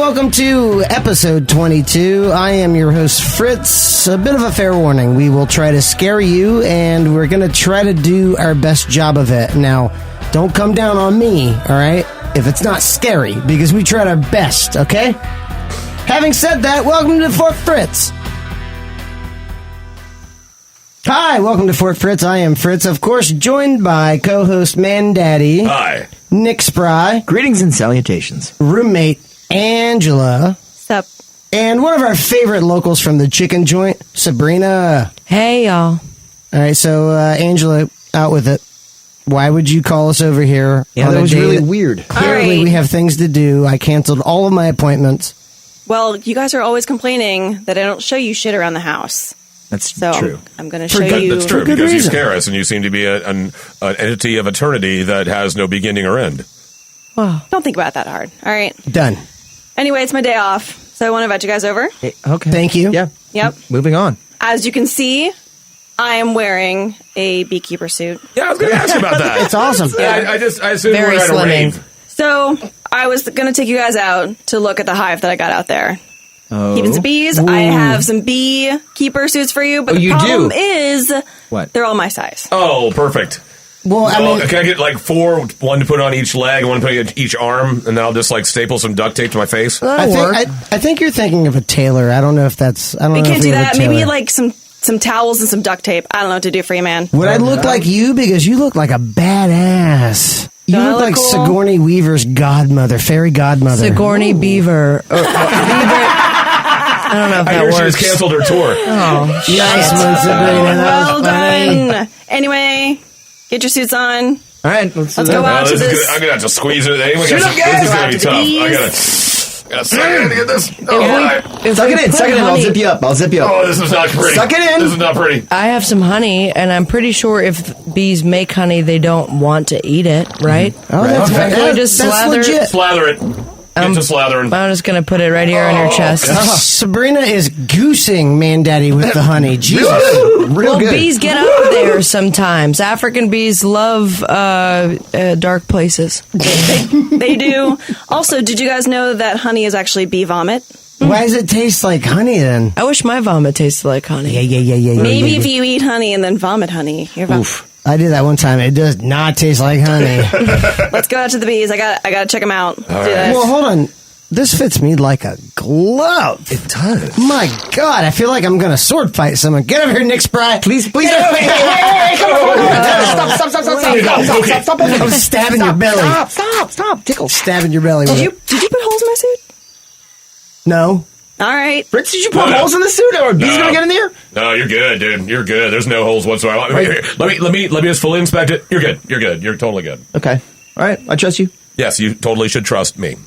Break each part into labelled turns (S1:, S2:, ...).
S1: welcome to episode 22. I am your host, Fritz. A bit of a fair warning. We will try to scare you, and we're going to try to do our best job of it. Now, don't come down on me, all right, if it's not scary, because we tried our best, okay? Having said that, welcome to Fort Fritz. Hi, welcome to Fort Fritz. I am Fritz, of course, joined by co-host Man Daddy.
S2: Hi.
S1: Nick Spry.
S3: Greetings and salutations.
S1: Roommate Angela.
S4: Sup?
S1: And one of our favorite locals from the chicken joint, Sabrina.
S4: Hey, y'all.
S1: All right, so Angela, out with it. Why would you call us over here?
S3: Yeah, that was really weird.
S1: Clearly,
S4: All right.
S1: we have things to do. I canceled all of my appointments.
S4: Well, you guys are always complaining that I don't show you shit around the house.
S3: That's
S4: So
S3: true.
S4: I'm going to show you.
S2: That's true,
S1: For good
S2: because you
S1: reason.
S2: scare us, and you seem to be an entity of eternity that has no beginning or end.
S4: Whoa. Don't think about it that hard. All right.
S1: Done.
S4: Anyway, it's my day off, so I want to invite you guys over.
S3: Hey, okay.
S1: Thank you.
S3: Yeah.
S4: Yep.
S3: Moving on.
S4: As you can see, I am wearing a beekeeper suit.
S2: Yeah, I was going to ask you about that.
S1: It's awesome.
S2: I assume
S5: Very
S2: we're at a
S5: slimming.
S2: rave.
S4: So I was going to take you guys out to look at the hive that I got out there.
S3: Oh.
S4: Keeping some bees. I have some bee keeper suits for you, but
S3: Oh,
S4: the
S3: you
S4: problem
S3: do?
S4: is
S3: What?
S4: they're all my size.
S2: Oh, perfect.
S1: Well, I
S2: Well,
S1: mean,
S2: can I get like four, one to put on each leg, one to put on each arm, and then I'll just like staple some duct tape to my face?
S1: I think you're thinking of a tailor. I don't know if that's. I don't
S4: We
S1: know
S4: can't
S1: if
S4: do
S1: have a
S4: that. Maybe
S1: tailor.
S4: like some towels and some duct tape. I don't know what to do for you, man.
S1: Would I look like you? Because you look like a badass. You
S4: Don't I
S1: look
S4: look
S1: like
S4: cool?
S1: Sigourney Weaver's godmother, fairy godmother.
S5: Sigourney Beaver. Beaver. I don't know if
S2: I
S5: that
S2: hear she
S5: works.
S2: just canceled her tour.
S1: Nice one, Sabrina. That
S4: Well
S1: was funny.
S4: done. Anyway, get your suits on.
S3: All right. Let's
S4: Let's go out
S2: Oh,
S4: to
S2: this is
S4: this.
S2: good. I'm going to have to squeeze it. Anyway,
S3: Shoot up,
S2: this
S3: guys.
S2: is going to be
S4: To the
S2: tough. I
S4: bees.
S2: got to suck it in to get this. Oh,
S4: Yeah.
S3: Suck it in. Suck it in. I'll zip you up. I'll zip you up.
S2: oh, this is not pretty.
S3: Suck it in.
S2: This is not pretty.
S5: I have some honey, and I'm pretty sure if bees make honey, they don't want to eat it, right?
S1: Oh, that's,
S3: Okay.
S5: Can we just
S1: that's
S5: slather it?
S1: legit.
S2: Slather it. Get to slathering.
S5: I'm just going to put it right here on your chest.
S1: Sabrina is goosing Man Daddy with the honey. Jesus.
S3: Real
S5: Well,
S3: good.
S5: bees get up there sometimes. African bees love dark places.
S4: They do. Also, did you guys know that honey is actually bee vomit?
S1: Why does it taste like honey then?
S5: I wish my vomit tasted like honey.
S1: Yeah.
S4: Maybe if you eat honey and then vomit honey, you're fine.
S1: I did that one time. It does not taste like honey.
S4: Let's go out to the bees. I got to check them out. Do this.
S1: Well, hold on. This fits me like a glove.
S3: It does.
S1: My God, I feel like I'm going to sword fight someone. Get over here, Nick Spry.
S3: Please.
S1: Get over here.
S3: Hey, come on. Stop.
S1: I'm stabbing your belly.
S3: Stop. Tickle.
S1: Stabbing your belly with
S4: Did you
S1: it.
S4: put holes in my suit?
S1: No.
S4: All right.
S3: Fritz, did you put holes in the suit? Or are bees
S2: No.
S3: going to get in there?
S2: No, you're good, dude. You're good. There's no holes whatsoever. Here, let me just fully inspect it. You're good. You're totally good.
S3: Okay. All right. I trust you.
S2: Yes, you totally should trust me.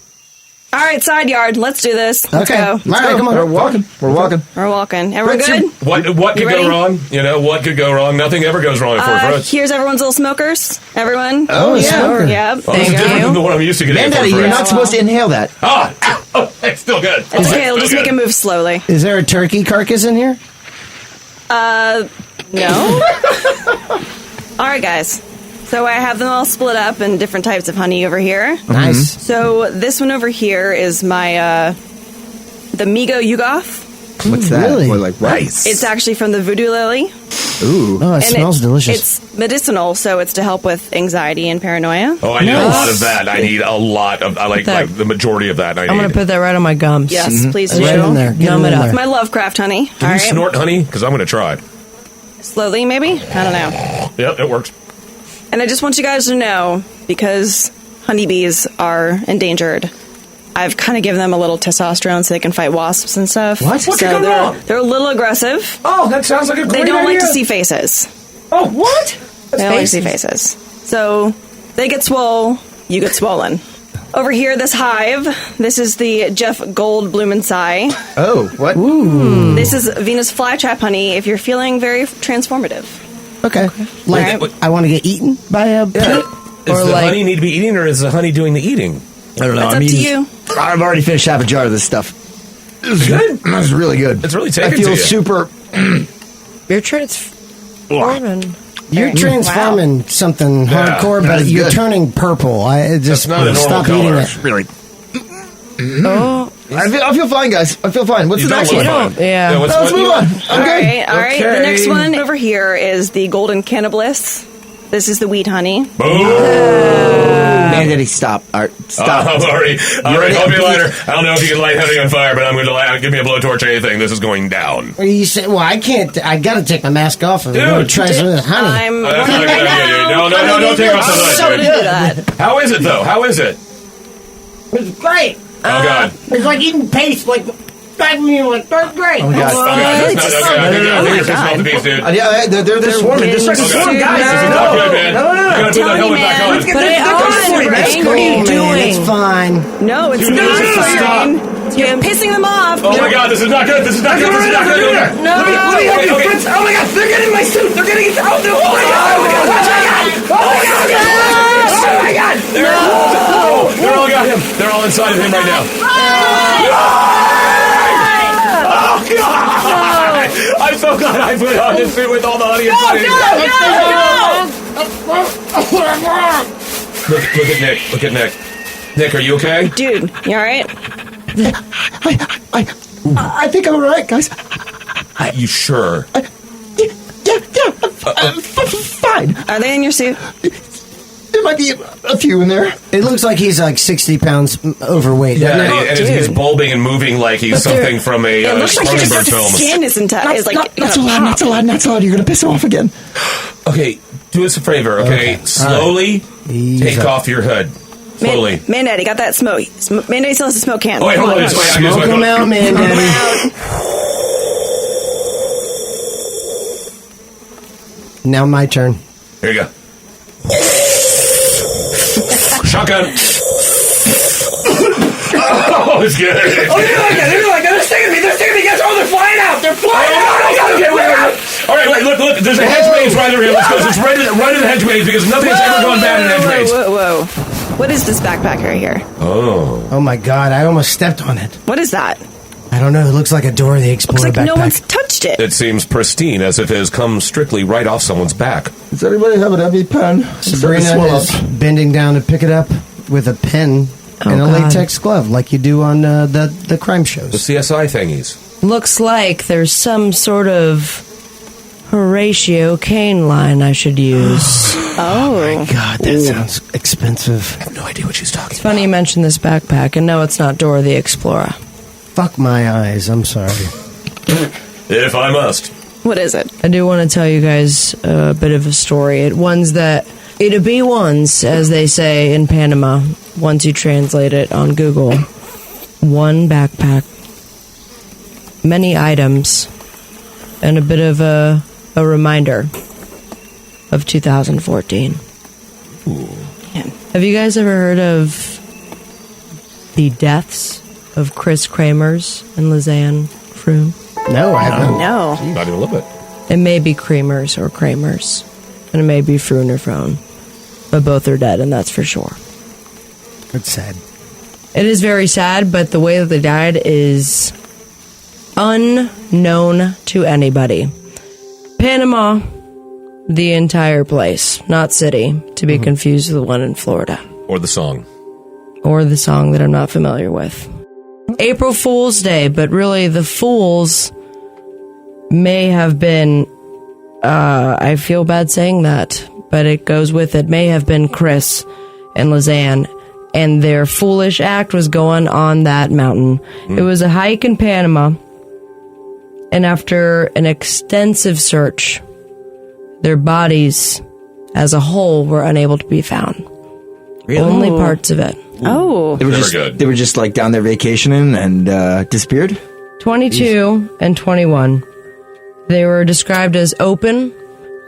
S4: All right, side yard. Let's do this. Let's
S1: Okay.
S4: go.
S1: All right, come on.
S3: We're walking. We're walking.
S4: We're walking. Everyone
S3: Fritz,
S4: good?
S2: What could
S4: You ready?
S2: go wrong? You know, what could go wrong? Nothing ever goes wrong for Fritz.
S4: Here's everyone's little smokers. Everyone.
S1: Oh, yeah. Smoker.
S4: Yep.
S2: Well, this is different than the one I'm used to getting
S3: Man,
S2: for
S3: Daddy,
S2: Fritz.
S3: you're not supposed to inhale that.
S2: It's still good.
S4: It's okay. We'll just make it move slowly.
S1: Is there a turkey carcass in here?
S4: No. All right, guys. So I have them all split up in different types of honey over here.
S1: Nice.
S4: So this one over here is my the Migo Yugoth.
S3: What's that?
S1: Really?
S3: Or like rice?
S4: It's actually from the voodoo lily.
S3: Ooh.
S1: Oh, it smells delicious.
S4: It's medicinal, so it's to help with anxiety and paranoia.
S2: Oh, I need a
S1: Nice.
S2: lot of that. I need a lot of. I like the majority of that.
S5: I'm going to put that right on my gums.
S4: Yes, please do.
S1: Right in there. Get
S5: Numb
S1: in
S5: it up.
S1: there.
S4: My Lovecraft honey.
S2: Can
S4: All
S2: you
S4: right.
S2: snort honey? Because I'm going to try.
S4: Slowly, maybe? I don't know.
S2: Yep, it works.
S4: And I just want you guys to know, because honeybees are endangered, I've kind of given them a little testosterone so they can fight wasps and stuff.
S1: What?
S4: So
S2: What could go wrong?
S4: they're a little aggressive.
S2: Oh, that sounds like a great
S4: They don't
S2: idea.
S4: like to see faces.
S2: Oh, what?
S4: They don't like to see faces. So they get swole, you get swollen. Over here, this hive, this is the Jeff Goldblumenthal.
S3: Oh, what?
S4: This is Venus flytrap honey if you're feeling very transformative.
S1: Okay. Like,
S4: Alright.
S1: I want to get eaten by a pig?
S2: Does
S5: Or
S2: the
S5: like-
S2: honey need to be eating, or is the honey doing the eating?
S3: I don't know.
S4: It's up to you.
S3: I've already finished half a jar of this stuff. It was good. It was really good.
S2: It's really
S3: I
S2: taken
S3: feel
S2: to you.
S3: super.
S5: You're transforming.
S1: You're transforming something hardcore,
S3: That
S1: but
S3: is
S1: you're
S3: good.
S1: turning purple. I just
S2: That's not a normal
S1: stop
S2: color.
S1: eating it.
S3: Really.
S5: Oh,
S3: I feel fine, guys. I feel fine. What's
S2: You
S3: the
S2: don't
S3: next
S2: look
S3: one?
S2: fine.
S5: Yeah.
S3: Let's move on. I'm good.
S4: All right.
S2: Okay.
S4: The next one over here is the golden cannibalist. This is the wheat honey.
S2: Boom.
S3: Man, Daddy, stop. All right, stop.
S2: I'm already hope you lighter. I don't know if you can light honey on fire, but I'm going to give me a blowtorch or anything. This is going down.
S1: Or you say, well, I can't. I got to take my mask off and
S2: Dude,
S1: try some of this honey.
S4: I'm
S2: That's
S4: working
S2: not a good
S4: right
S2: idea,
S4: now.
S2: dude. No, don't take off the hood,
S4: So
S2: dude.
S4: to do that.
S2: How is it, though? How is it?
S1: It's great.
S2: Oh, God.
S1: It's like eating paste, like back when you were in third grade.
S3: Oh, my God.
S2: Oh, God. That's not, okay, I think
S4: Oh,
S2: you're
S4: my
S2: smell the
S4: God.
S2: beast, dude.
S3: Yeah, they're swarming. They're starting to
S2: Okay.
S3: swarm, guys.
S2: This is not good, man.
S3: No.
S2: You gotta put that
S4: Telling
S2: helmet
S4: you,
S2: back
S4: man.
S2: on.
S4: Let's
S5: Put it on,
S4: Right?
S5: Rain. What are you
S1: Man,
S5: doing?
S1: it's fine.
S4: No, it's
S2: Dude,
S4: not
S2: this is to stop.
S4: fine. You're pissing them off.
S2: Oh, my God. This is not good. This is not good. This is not good.
S5: No.
S3: Let me help you,
S2: Okay.
S3: Fritz. Oh, my God. They're getting my suit. They're getting it. Oh, my God. Oh, my God. Oh, my God. Oh, my God.
S2: They're all got him. They're all inside of him right now. Oh, God. I'm so glad I put on this suit with all the honey inside of it. Look at Nick. Look at Nick. Nick, are you okay?
S4: Dude, you all right?
S3: I think I'm all right, guys.
S2: You sure?
S3: Yeah. I'm fine.
S4: Are they in your suit?
S3: There might be a few in there.
S1: It looks like he's like 60 pounds overweight.
S2: Yeah,
S1: doesn't it?
S2: and
S4: dude.
S2: he's bulbing and moving like he's something from a
S4: It looks like his
S2: Cronenberg film.
S4: skin is like
S3: Not so loud,
S4: pop.
S3: not so loud, not so loud. You're going to piss him off again.
S2: Okay, do us a favor, okay? Slowly
S1: Ease
S2: take
S1: up.
S2: off your hood. Slowly.
S4: Mandaddy got that smoke. Mandaddy still has a smoke can.
S2: Oh, wait, hold on. Just wait. I just
S1: Smoke
S2: wait.
S1: him out, man, daddy. Now my turn.
S2: Here you go. Shotgun. Oh, it's good.
S3: Oh, they're like that. They're stinging me. They're guys. Oh, they're flying out. They're flying out.
S2: Okay, wait. All right, wait, look. There's a hedge maze right over here. Let's go. Let's run to the hedge maze because nothing has ever gone bad in hedge maze.
S4: Whoa. What is this backpack right here?
S1: Oh my God! I almost stepped on it.
S4: What is that?
S1: I don't know. It looks like a Dora the Explorer
S4: Looks like no
S1: backpack.
S4: one's touched it.
S2: It seems pristine, as if it has come strictly right off someone's back.
S3: Does anybody have an heavy pen?
S1: Sabrina is bending down to pick it up with a pen and a
S5: God.
S1: latex glove, like you do on the crime
S2: The
S1: shows.
S2: CSI thingies.
S5: Looks like there's some sort of Horatio Kane line I should use.
S4: Oh.
S1: God, that sounds expensive.
S2: I have no idea what she's talking
S5: It's funny you mention this backpack, and no, it's not Dora the Explorer.
S1: Fuck my eyes. I'm sorry.
S2: If I must.
S4: What is it?
S5: I do want to tell you guys a bit of a story. It'll be ones, as they say in Panama, once you translate it on Google. One backpack, many items, and a bit of a reminder of 2014.
S4: Man.
S5: Have you guys ever heard of the deaths of Kris Kremers and Lisanne Froon?
S1: No, I haven't.
S4: No.
S2: Not even a little bit.
S5: It may be Kremers or Kremers, and it may be Froon or Froon, but both are dead, and that's for sure.
S1: It's sad.
S5: It is very sad, but the way that they died is unknown to anybody. Panama, the entire place, not city, to be confused with the one in Florida.
S2: Or the song.
S5: Or the song that I'm not familiar with. April Fool's Day, but really the fools may have been, I feel bad saying that, but it goes with it, may have been Kris and Lisanne, and their foolish act was going on that mountain. It was a hike in Panama, and after an extensive search, their bodies as a whole were unable to be found.
S3: Really?
S5: Only parts of it.
S4: Oh.
S3: They were
S2: Never
S3: just
S2: good.
S3: They were just like down there vacationing and disappeared.
S5: 22 and 21. They were described as open,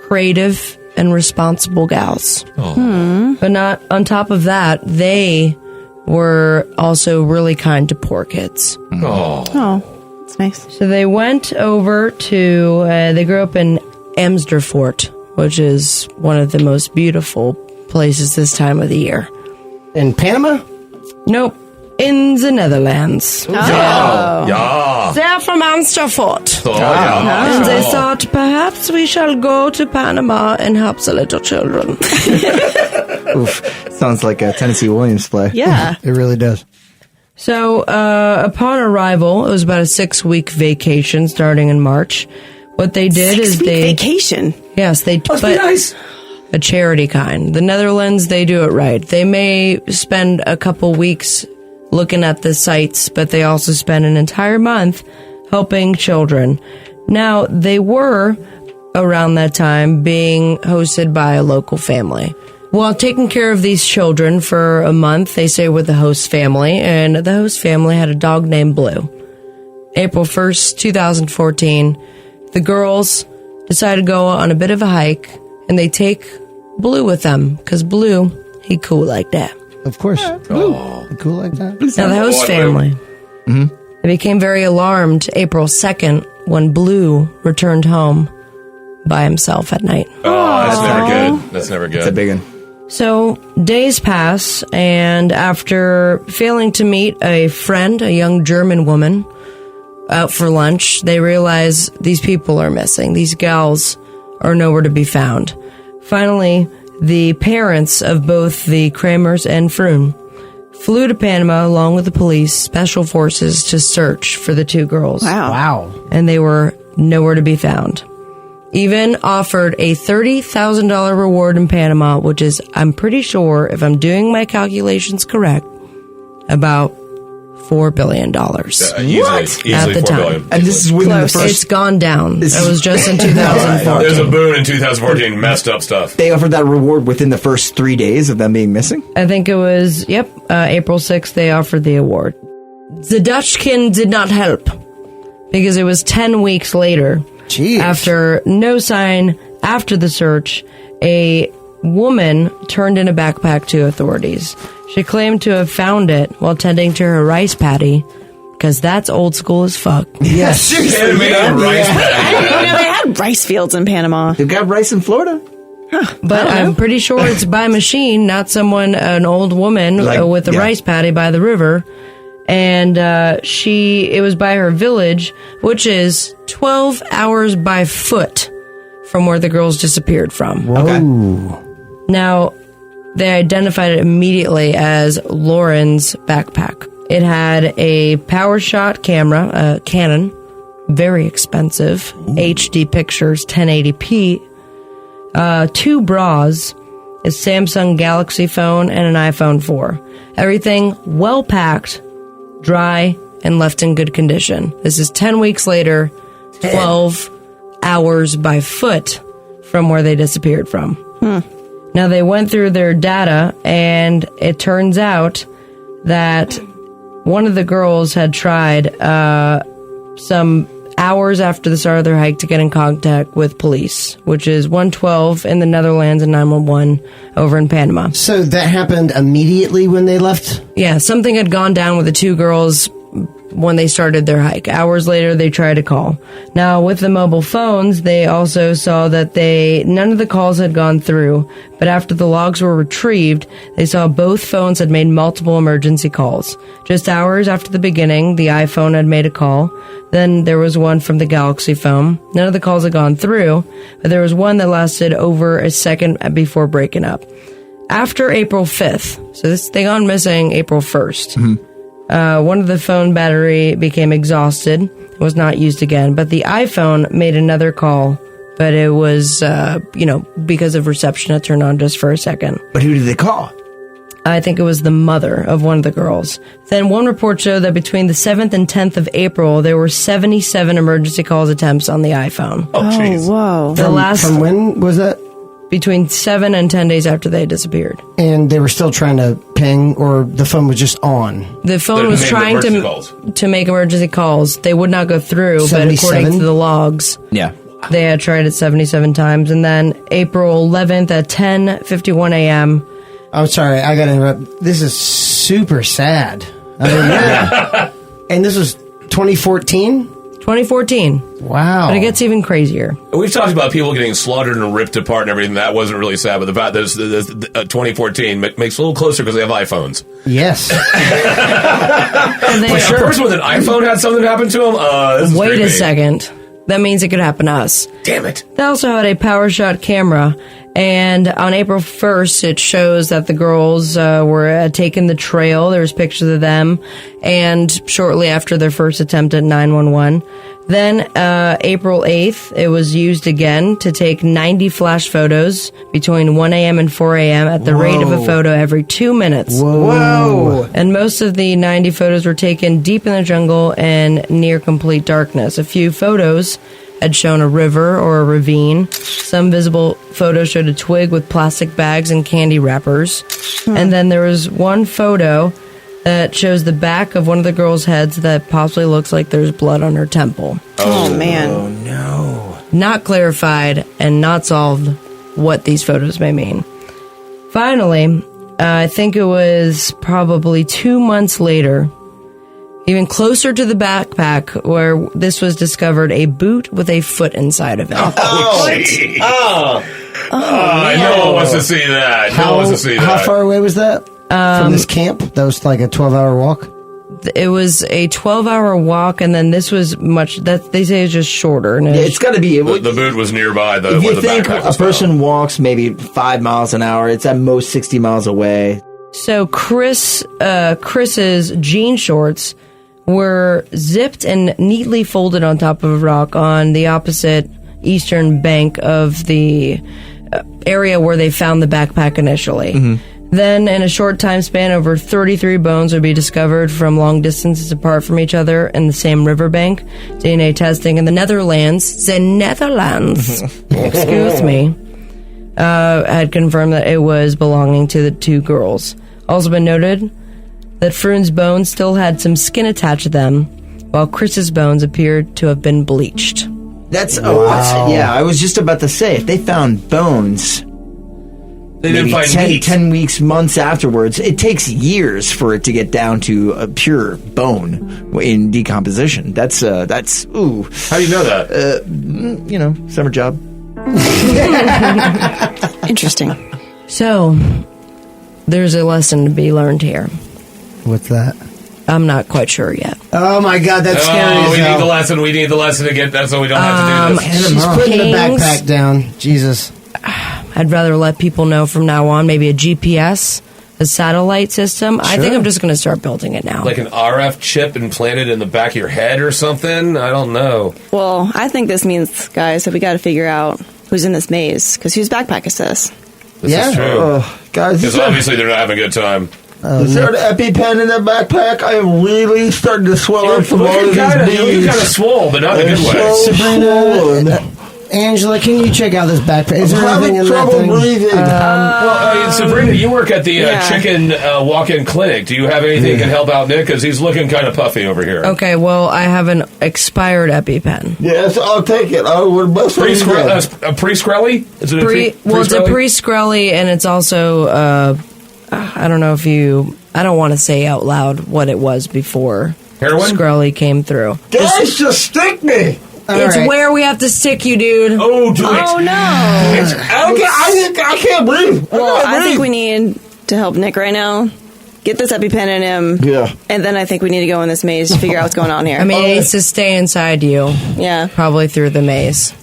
S5: creative, and responsible gals. But not on top of that, they were also really kind to poor kids.
S2: Oh.
S4: Oh. That's nice.
S5: So they went over to, they grew up in Amersfoort, which is one of the most beautiful places this time of the year.
S1: In Panama?
S5: Nope, in the Netherlands.
S2: Yeah.
S5: They're from Amersfoort.
S2: Oh, yeah.
S5: And they thought, perhaps we shall go to Panama and help the little children.
S3: Oof, sounds like a Tennessee Williams play.
S4: Yeah.
S1: It really does.
S5: So, upon arrival, it was about a 6-week vacation starting in March. What they did is
S4: vacation.
S5: Yes, they
S2: Must be nice.
S5: a charity kind. The Netherlands, they do it right. They may spend a couple weeks looking at the sites, but they also spend an entire month helping children. Now, they were, around that time, being hosted by a local family. While taking care of these children for a month, they stayed with the host family, and the host family had a dog named Blue. April 1st, 2014, the girls decide to go on a bit of a hike, and they take Blue with them, because Blue, he cool like that.
S1: Of course. Blue. Cool like that.
S5: Now, the host family, they became very alarmed April 2nd when Blue returned home by himself at night.
S2: Oh, that's never good. That's never good.
S6: It's a big one.
S5: So, days pass, and after failing to meet a friend, a young German woman, out for lunch, they realize these people are missing. These gals are nowhere to be found. Finally, the parents of both the Kremers and Froon flew to Panama along with the police, special forces, to search for the two girls.
S1: Wow.
S5: And they were nowhere to be found. Even offered a $30,000 reward in Panama, which is, I'm pretty sure, if I'm doing my calculations correct, about $4 billion.
S2: Easily
S5: At the
S2: $4
S5: time.
S2: billion.
S6: And this is within the
S5: Close. It's
S6: first...
S5: gone down. It was just in
S2: There's
S5: 2014.
S2: a boon in 2014. Messed up stuff.
S6: They offered that reward within the first 3 days of them being missing?
S5: I think it was, April 6th, they offered the award. The Dutchkin did not help because it was 10 weeks later.
S1: Jeez.
S5: After no sign, after the search, a woman turned in a backpack to authorities. She claimed to have found it while tending to her rice paddy, because that's old school as fuck.
S1: Yes.
S2: Animated rice
S4: I
S2: bag.
S4: didn't know they had rice fields in Panama.
S6: They've got rice in Florida.
S5: But I'm pretty sure it's by machine, not someone, an old woman with a rice paddy by the river. And it was by her village, which is 12 hours by foot from where the girls disappeared from.
S6: Okay.
S5: Now, they identified it immediately as Lauren's backpack. It had a power shot camera, a Canon, very expensive, HD pictures, 1080p, 2 bras, a Samsung Galaxy phone, and an iPhone 4. Everything well packed, dry, and left in good condition. This is 10 weeks later, 12 hours by foot from where they disappeared from. Now, they went through their data, and it turns out that one of the girls had tried some hours after the start of their hike to get in contact with police, which is 112 in the Netherlands and 911 over in Panama.
S1: So that happened immediately when they left?
S5: Yeah, something had gone down with the two girls when they started their hike. Hours later, they tried to call. Now, with the mobile phones, they also saw that none of the calls had gone through, but after the logs were retrieved, they saw both phones had made multiple emergency calls. Just hours after the beginning, the iPhone had made a call. Then there was one from the Galaxy phone. None of the calls had gone through, but there was one that lasted over a second before breaking up. After April 5th, so they gone missing April 1st, one of the phone battery became exhausted and was not used again, but the iPhone made another call, but it was, because of reception, it turned on just for a second.
S6: But who did they call?
S5: I think it was the mother of one of the girls. Then one report showed that between the 7th and 10th of April, there were 77 emergency calls attempts on the iPhone.
S2: Oh, jeez.
S4: Whoa.
S1: From when was that?
S5: Between 7 and 10 days after they disappeared.
S1: And they were still trying to ping, or the phone was just on?
S5: The phone
S2: They
S5: was
S2: made
S5: trying
S2: emergency calls.
S5: to make emergency calls. They would not go through, but according
S1: 77?
S5: to the logs,
S6: Yeah.
S5: they had tried it 77 times. And then April 11th at 10:51 a.m.,
S1: I'm sorry, I got to interrupt. This is super sad. I mean, yeah. And this was 2014?
S5: 2014.
S1: Wow.
S5: But it gets even crazier.
S2: We've talked about people getting slaughtered and ripped apart and everything. That wasn't really sad, but the fact that 2014 makes it a little closer because they have iPhones.
S1: Yes.
S5: And they-
S2: Wait, a person with an iPhone had something happen to him? This is
S5: Wait
S2: creepy.
S5: a second. That means it could happen to us.
S2: Damn it.
S5: They also had a power shot camera, And on April 1st, it shows that the girls were taking the trail. There's pictures of them. And shortly after their first attempt at 911. Then April 8th, it was used again to take 90 flash photos between 1 a.m. and 4 a.m. at the rate of a photo every 2 minutes.
S6: Whoa.
S5: And most of the 90 photos were taken deep in the jungle and near complete darkness. A few photos had shown a river or a ravine. Some visible photos showed a twig with plastic bags and candy wrappers. And then there was one photo that shows the back of one of the girls' heads that possibly looks like there's blood on her temple.
S4: Oh man.
S6: Oh, no.
S5: Not clarified and not solved what these photos may mean. Finally, I think it was probably 2 months later, even closer to the backpack where this was discovered, a boot with a foot inside of it.
S2: No one wants to see that. No one wants to see that.
S1: How far away was that from this camp? That was like a 12-hour walk?
S5: It was a 12-hour walk, and then this was they say it's just shorter. And
S6: It's got to be.
S2: The boot was nearby.
S6: If
S2: where
S6: you
S2: the
S6: think
S2: backpack
S6: a
S2: was
S6: person
S2: found.
S6: walks maybe 5 miles an hour, it's at most 60 miles away.
S5: So Chris's jean shorts were zipped and neatly folded on top of a rock on the opposite eastern bank of the area where they found the backpack initially. Then, in a short time span, over 33 bones would be discovered from long distances apart from each other in the same riverbank. DNA testing in the Netherlands, excuse me, had confirmed that it was belonging to the two girls. Also been noted that Froon's bones still had some skin attached to them, while Chris's bones appeared to have been bleached.
S6: That's yeah. I was just about to say, if they found bones,
S2: They didn't
S6: maybe
S2: find meat.
S6: 10 weeks, months afterwards, it takes years for it to get down to a pure bone in decomposition. That's ooh.
S2: How do you know that?
S6: Summer job.
S4: Interesting.
S5: So, there's a lesson to be learned here.
S1: What's that?
S5: I'm not quite sure yet.
S1: Oh my God, that's scary.
S2: Oh,
S1: as
S2: we
S1: hell.
S2: need the lesson. We need the lesson to get that so we don't have to do this.
S1: She's putting the
S5: Kings.
S1: backpack down. Jesus.
S5: I'd rather let people know from now on, maybe a GPS, a satellite system. I think I'm just going to start building it now.
S2: Like an RF chip implanted in the back of your head or something? I don't know.
S4: Well, I think this means, guys, that we got to figure out who's in this maze. Because whose backpack is this?
S2: This is true.
S6: Guys,
S2: Because obviously they're not having a good time.
S6: is there an EpiPen in that backpack? I am really starting to swell up from all of these
S2: You kind of swole, but not in a good way.
S1: Sabrina, Angela, can you check out this backpack? Is there anything in that thing?
S2: Sabrina, you work at the chicken walk-in clinic. Do you have anything that can help out Nick? Because he's looking kind of puffy over here.
S5: Okay, well, I have an expired EpiPen.
S6: Yes, I'll take it. I would must
S2: Pre-Skrelly? Is it
S5: It's a pre-Skrelly, and it's also, I don't know if I don't want to say out loud what it was before
S2: Heroin?
S5: Skrelly came through.
S6: Guys, just stick me.
S5: It's where we have to stick you, dude.
S2: Oh, do it.
S4: Oh, no.
S6: I can't breathe.
S4: Well, I think we need to help Nick right now. Get this EpiPen in him.
S6: Yeah.
S4: And then I think we need to go in this maze to figure out what's going on here.
S5: I mean, it needs to stay inside you,
S4: yeah.
S5: probably through the maze.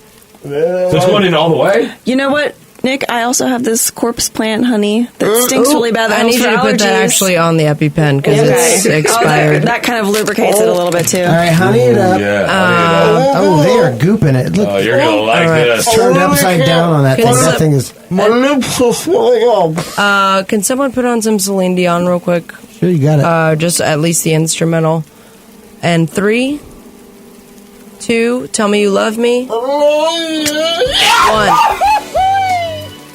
S2: So it's going in all the way?
S4: You know what, Nick? I also have this corpse plant honey that stinks really bad. That
S5: I need you to put that actually on the EpiPen because it's expired.
S4: that kind of lubricates it a little bit, too.
S1: All right, honey it up.
S2: Yeah.
S1: Oh, they are gooping it. Look,
S2: Oh, you're going to like this.
S1: turned upside down on that thing. That thing is...
S6: My lips are swelling up.
S5: Can someone put on some Celine Dion real quick?
S1: Sure, you got it.
S5: Just at least the instrumental. And 3, 2, tell me you love me. 1.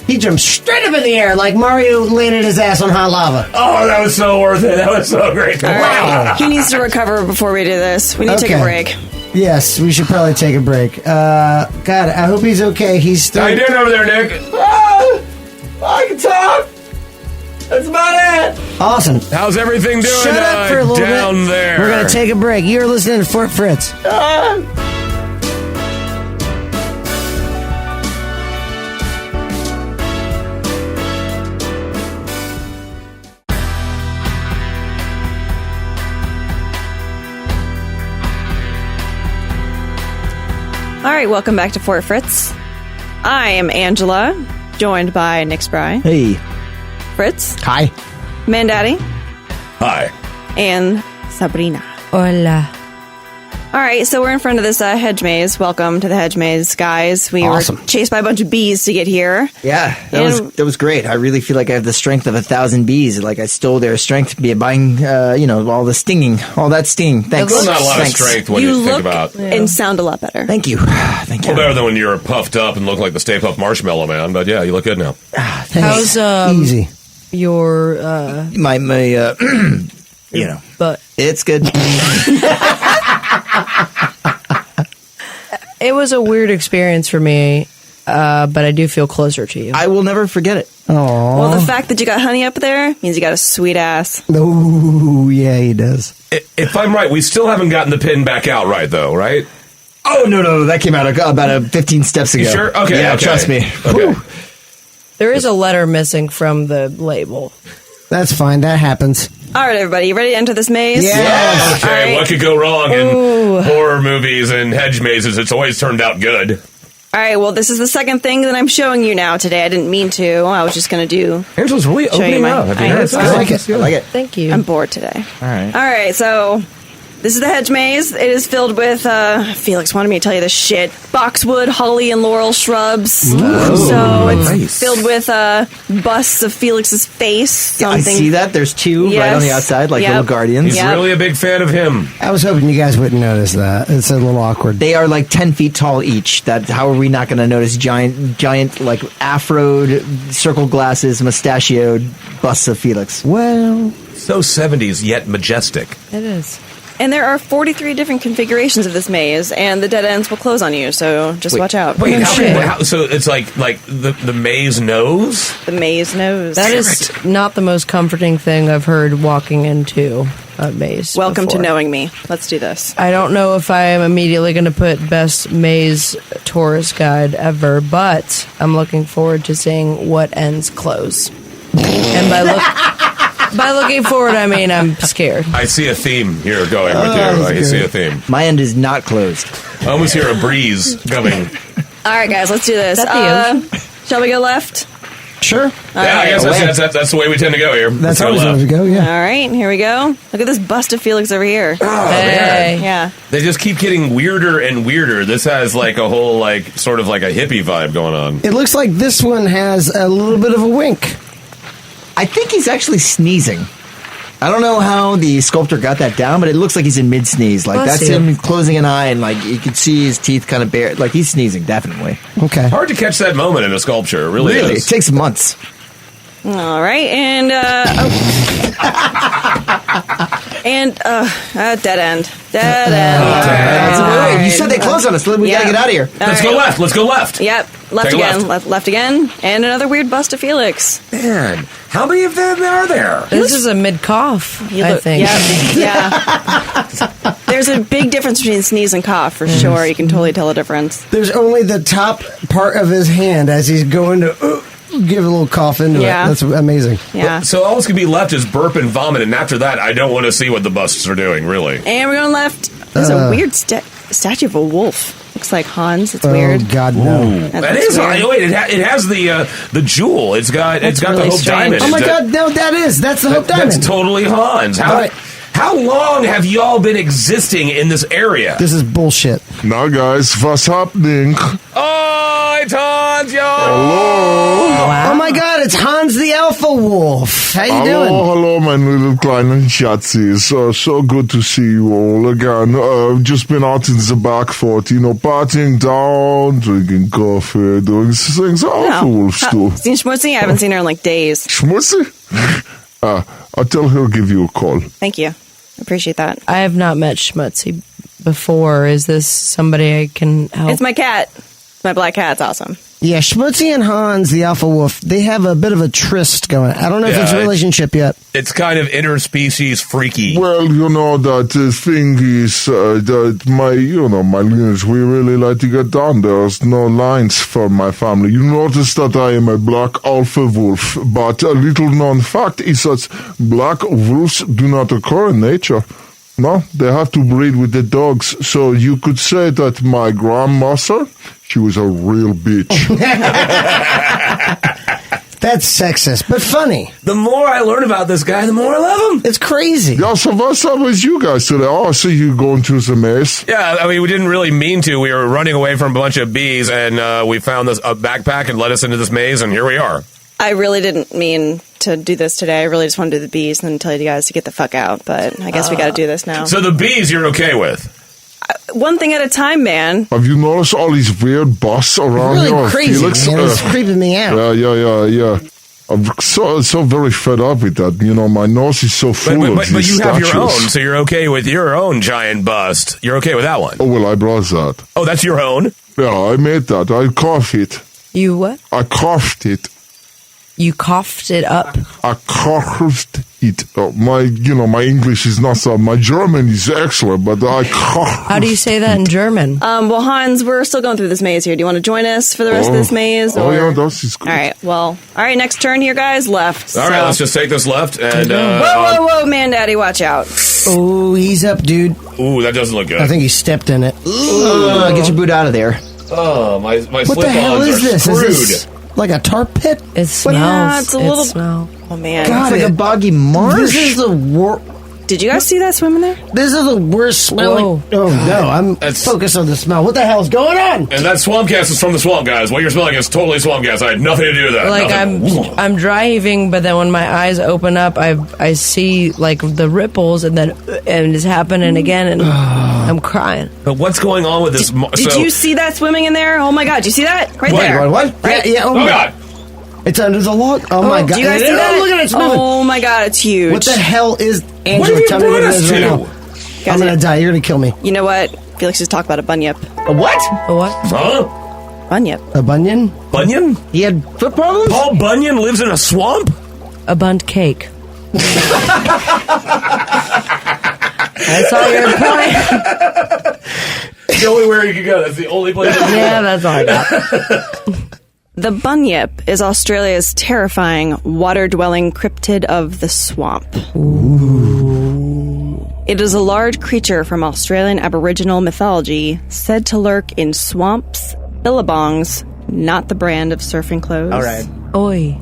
S1: He jumped straight up in the air like Mario landed his ass on hot lava.
S2: Oh, that was so worth it. That was so great.
S4: All right. He needs to recover before we do this. We need to take a break.
S1: Yes, we should probably take a break. God, I hope he's okay. He's still...
S2: How you doing over there, Nick?
S6: I can talk. That's about it.
S1: Awesome.
S2: How's everything doing
S1: Shut up for a little
S2: down
S1: bit.
S2: there?
S1: We're going to take a break. You're listening to Fort Fritz.
S4: All right, welcome back to Fort Fritz. I am Angela, joined by Nick Spry,
S6: Hey.
S4: Fritz,
S1: Hi.
S4: Mandaddy,
S2: Hi.
S4: and Sabrina.
S5: Hola.
S4: All right, so we're in front of this hedge maze. Welcome to the hedge maze, guys. We
S1: Awesome.
S4: were chased by a bunch of bees to get here.
S6: Yeah,
S4: And-
S6: that was great. I really feel like I have the strength of 1,000 bees. Like I stole their strength by buying, all the stinging, all that sting. Thanks.
S2: Still not a lot
S6: Thanks.
S2: of strength when
S4: You
S2: you think
S4: look
S2: about.
S4: and sound a lot better.
S6: Thank you. Thank you.
S2: Well, better than when you're puffed up and look like the Stay Puft Marshmallow Man. But yeah, you look good now.
S5: How's
S1: Easy.
S5: your
S6: My
S5: butt?
S6: it's good.
S5: It was a weird experience for me, but I do feel closer to you.
S6: I will never forget it.
S1: Oh.
S4: Well, the fact that you got honey up there means you got a sweet ass.
S1: Oh, yeah, he does.
S2: If I'm right, we still haven't gotten the pin back out right, though, right?
S6: Oh no, that came out about 15 steps ago.
S2: You sure? Okay.
S6: Yeah,
S2: okay.
S6: trust me.
S2: Okay.
S6: Whew.
S5: There is a letter missing from the label.
S1: That's fine. That happens.
S4: All right, everybody, you ready to enter this maze?
S1: Yeah.
S2: Okay,
S4: All right.
S2: what could go wrong in
S5: Ooh.
S2: horror movies and hedge mazes? It's always turned out good.
S4: All right, well, this is the second thing that I'm showing you now today. I didn't mean to. I was just going to do.
S2: Angela's really
S4: Show you
S2: opening
S4: my-
S2: up. Have you
S4: I
S2: noticed
S4: know.
S2: that?
S6: I like it. I like it.
S5: Thank you.
S4: I'm bored today.
S6: All right.
S4: All right, so this is the hedge maze. It is filled with, Felix wanted me to tell you this shit, boxwood, holly, and laurel shrubs. So it's
S2: nice.
S4: filled with busts of Felix's face.
S6: I see that. There's two right on the
S4: Yes.
S6: outside, like
S4: Yep.
S6: little guardians.
S2: He's
S4: Yep.
S2: really a big fan of him.
S1: I was hoping you guys wouldn't notice that. It's a little awkward.
S6: They are like 10 feet tall each. How are we not going to notice giant, like afroed, circle glasses, mustachioed busts of Felix?
S1: Well,
S2: So 70s, yet majestic.
S5: It is.
S4: And there are 43 different configurations of this maze, and the dead ends will close on you, so just watch out.
S2: Wait,
S5: shit.
S2: so it's like the maze knows?
S4: The maze knows.
S5: That is not the most comforting thing I've heard walking into a maze.
S4: Welcome to
S5: before.
S4: knowing me. Let's do this.
S5: I don't know if I am immediately going to put best maze tourist guide ever, but I'm looking forward to seeing what ends close. And by looking forward, I mean I'm scared.
S2: I see a theme here going with you. I see a theme.
S6: My end is not closed.
S2: I almost hear a breeze coming.
S4: All right, guys, let's do this.
S5: Is that the
S4: Shall we go left?
S1: sure.
S2: Yeah, I guess that's the way we tend to go here.
S1: That's
S2: Let's
S1: how
S2: go
S1: it's
S2: left.
S1: supposed to go,
S4: All
S1: yeah.
S4: right, here we go. Look at this bust of Felix over here.
S5: Hey.
S4: Yeah.
S2: They just keep getting weirder and weirder. This has like a whole sort of like a hippie vibe going on.
S1: It looks like this one has a little bit of a wink.
S6: I think he's actually sneezing. I don't know how the sculptor got that down, but it looks like he's in mid-sneeze. Like,
S5: Bless
S6: that's
S5: you.
S6: him closing an eye, and, like, you can see his teeth kind of bare. Like, he's sneezing, definitely.
S1: Okay.
S2: Hard to catch that moment in a sculpture. It really
S6: Really? It
S2: is.
S6: takes months.
S4: All right, and dead end. Dead end.
S6: Wait, you said they closed on us. We
S4: Yeah.
S6: gotta get out of here.
S2: Let's go left. Let's go left.
S4: Yep, left
S2: Take a
S4: again. Left again, and another weird bust of Felix.
S2: Man, how many of them are there?
S5: This is a mid cough, I think.
S4: Yeah. There's a big difference between sneeze and cough, for sure. You can totally tell the difference.
S1: There's only the top part of his hand as he's going to give a little cough into
S4: Yeah.
S1: it. That's amazing.
S4: Yeah.
S2: So all that's going to be left is burp and vomit, and after that, I don't want to see what the busts are doing, really.
S4: And we're going left. There's a weird statue of a wolf. Looks like Hans. It's
S1: Oh,
S4: weird.
S1: God, no.
S2: That
S4: looks
S2: is
S4: weird.
S2: wait. It has the jewel. It's got
S4: That's
S2: the
S4: really
S2: Hope
S4: strange.
S2: Diamond.
S1: Oh, my
S2: Is
S1: God, no, that's the Hope Diamond.
S2: That's totally Hans. How long have y'all been existing in this area?
S1: This is bullshit.
S7: Now, guys, what's happening?
S2: Oh, it's Hans, y'all.
S7: Hello.
S1: Oh, my God, it's Hans the Alpha Wolf. How you doing?
S7: Hello, my little kleinen Schatzis. So good to see you all again. I've just been out in the back fort, partying down, drinking coffee, doing things Alpha Wolves do.
S4: Seen Schmutzy? I haven't seen her in like days.
S7: Schmutzy? I'll tell her give you a call.
S4: Thank you. Appreciate that.
S5: I have not met Schmutzy before. Is this somebody I can help?
S4: It's my cat. My black cat. It's awesome.
S1: Yeah, Schmutzy and Hans, the Alpha Wolf, they have a bit of a tryst going. I don't know if
S2: Yeah,
S1: it's a relationship yet.
S2: It's kind of interspecies freaky.
S7: Well, that thing is that my lineage, we really like to get down. There's no lines for my family. You notice that I am a black alpha wolf, but a little known fact is that black wolves do not occur in nature. No, they have to breed with the dogs. So you could say that my grandmother, she was a real bitch.
S1: That's sexist, but funny.
S2: The more I learn about this guy, the more I love him.
S1: It's crazy.
S7: Yeah, so what's up with you guys today? Oh, I see you going through the maze.
S2: Yeah, I mean, we didn't really mean to. We were running away from a bunch of bees, and we found a backpack and led us into this maze, and here we are.
S4: I really didn't mean to do this today. I really just want to do the bees and then tell you guys to get the fuck out. But I guess we got to do this now.
S2: So the bees you're okay with?
S4: One thing at a time, man.
S7: Have you noticed all these weird busts around
S1: Really
S7: here?
S1: crazy,
S7: Felix?
S1: man. It's creeping me out.
S7: Yeah. I'm so very fed up with that. You know, my nose is so full of
S2: But
S7: these
S2: you have
S7: statues.
S2: your own, so you're okay with your own giant bust. You're okay with that one?
S7: Oh, well, I brought that.
S2: Oh, that's your own?
S7: Yeah, I made that. I carved it.
S5: You what?
S7: I carved it.
S5: You coughed it up.
S7: I carved it. My English is not so. My German is excellent, but I carved.
S5: How do you say that in German?
S4: Well, Hans, we're still going through this maze here. Do you want to join us for the rest of this maze?
S7: Oh,
S4: or-
S7: yeah, that's good.
S4: All right. Well, all right. Next turn here, guys. Left.
S2: All right, let's just take this left and...
S4: Whoa, man, daddy, watch out.
S1: Oh, he's up, dude.
S2: Ooh, that doesn't look good.
S1: I think he stepped in it.
S6: Get your boot out of there.
S2: Oh, my
S1: What the hell
S2: slip-ons
S1: is
S2: are
S1: this?
S2: screwed.
S1: Is this like a tar pit?
S5: It smells.
S4: Yeah, it's a little-
S5: It smells.
S4: Oh, man.
S1: God,
S6: It's like a boggy marsh.
S1: This is the worst.
S4: Did you guys see that swimming there?
S1: This is the worst smelling.
S5: Whoa.
S1: Oh no, I'm
S2: That's-
S1: focused on the smell. What the hell's going on?
S2: And that swamp gas is from the swamp, guys. What you're smelling is totally swamp gas. I had nothing to do with that.
S5: Like
S2: Nothing.
S5: I'm dry heaving, but then when my eyes open up, I see like the ripples, and it's happening again, and I'm crying.
S2: But what's going on with this?
S4: Did you see that swimming in there? Oh, my God. Did you see that? Right
S2: What?
S4: there.
S1: What? Yeah. Oh,
S2: Oh,
S1: my
S2: God.
S1: It's under the log. Oh my god!
S4: Do you guys see
S1: Oh,
S4: that?
S1: look at it, it's moving.
S4: Oh, my God. It's huge.
S1: What the hell is Angela?
S2: What have you
S1: tell me
S2: brought
S1: what it
S2: us
S1: is right
S2: to?
S1: now.
S4: Guys,
S1: I'm gonna die. You're gonna kill me.
S4: You know what? Felix just talked about a bunyip.
S1: A what?
S5: A what?
S2: Huh?
S4: Bunyip.
S1: A bunion?
S2: Bunyan?
S6: He had foot problems?
S2: Paul Bunyan lives in a swamp?
S5: A bunt cake. I saw your point.
S2: The only where you can go. That's the only place.
S5: Yeah, that's all I got.
S4: The bunyip is Australia's terrifying water-dwelling cryptid of the swamp. Ooh. It is a large creature from Australian Aboriginal mythology said to lurk in swamps, billabongs, not the brand of surfing clothes.
S6: All right.
S5: Oi.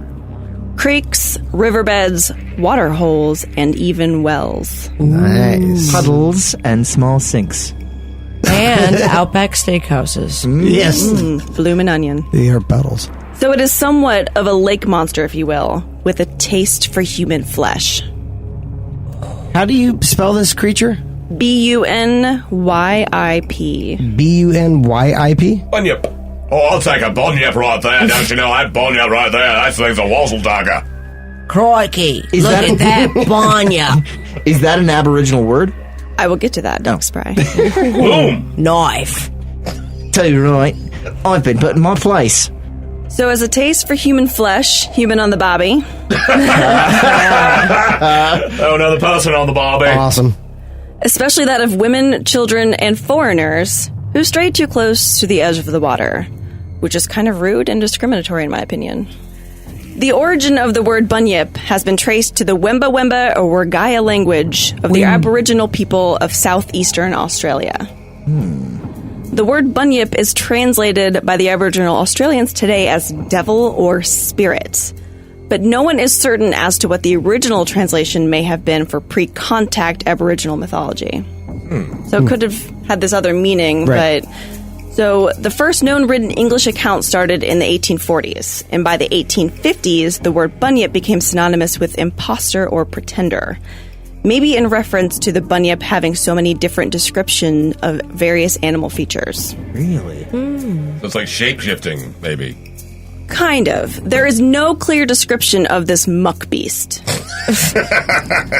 S4: Creeks, riverbeds, water holes, and even wells.
S1: Nice.
S6: Puddles and small sinks.
S5: And Outback Steakhouses.
S1: Yes.
S4: Bloomin' onion.
S1: They are puddles.
S4: So it is somewhat of a lake monster, if you will, with a taste for human flesh.
S1: How do you spell this creature?
S4: Bunyip.
S1: Bunyip?
S2: Bunyip. Oh, I'll take a bunyip right there. Don't you know that bunyip right there? That thing's a wazzle dagger.
S5: Crikey.
S6: Is
S5: Look
S6: that-
S5: at that bunyip.
S6: Is that an Aboriginal word?
S4: I will get to that, Doug Spry.
S2: Boom.
S5: Knife.
S6: Tell you right, I've been put in my place.
S4: So as a taste for human flesh, human on the bobby,
S2: Oh, another person on the barbie.
S1: Awesome.
S4: especially that of women, children, and foreigners who stray too close to the edge of the water, which is kind of rude and discriminatory in my opinion. The origin of the word bunyip has been traced to the Wemba Wemba or Wergaya language of the Aboriginal people of southeastern Australia. The word bunyip is translated by the Aboriginal Australians today as devil or spirit, but no one is certain as to what the original translation may have been for pre-contact Aboriginal mythology. So it could have had this other meaning,
S1: Right.
S4: but... So, the first known written English account started in the 1840s, and by the 1850s, the word bunyip became synonymous with imposter or pretender. Maybe in reference to the bunyip having so many different descriptions of various animal features.
S6: Really?
S2: So it's like shape-shifting, maybe.
S4: Kind of. There is no clear description of this muck beast.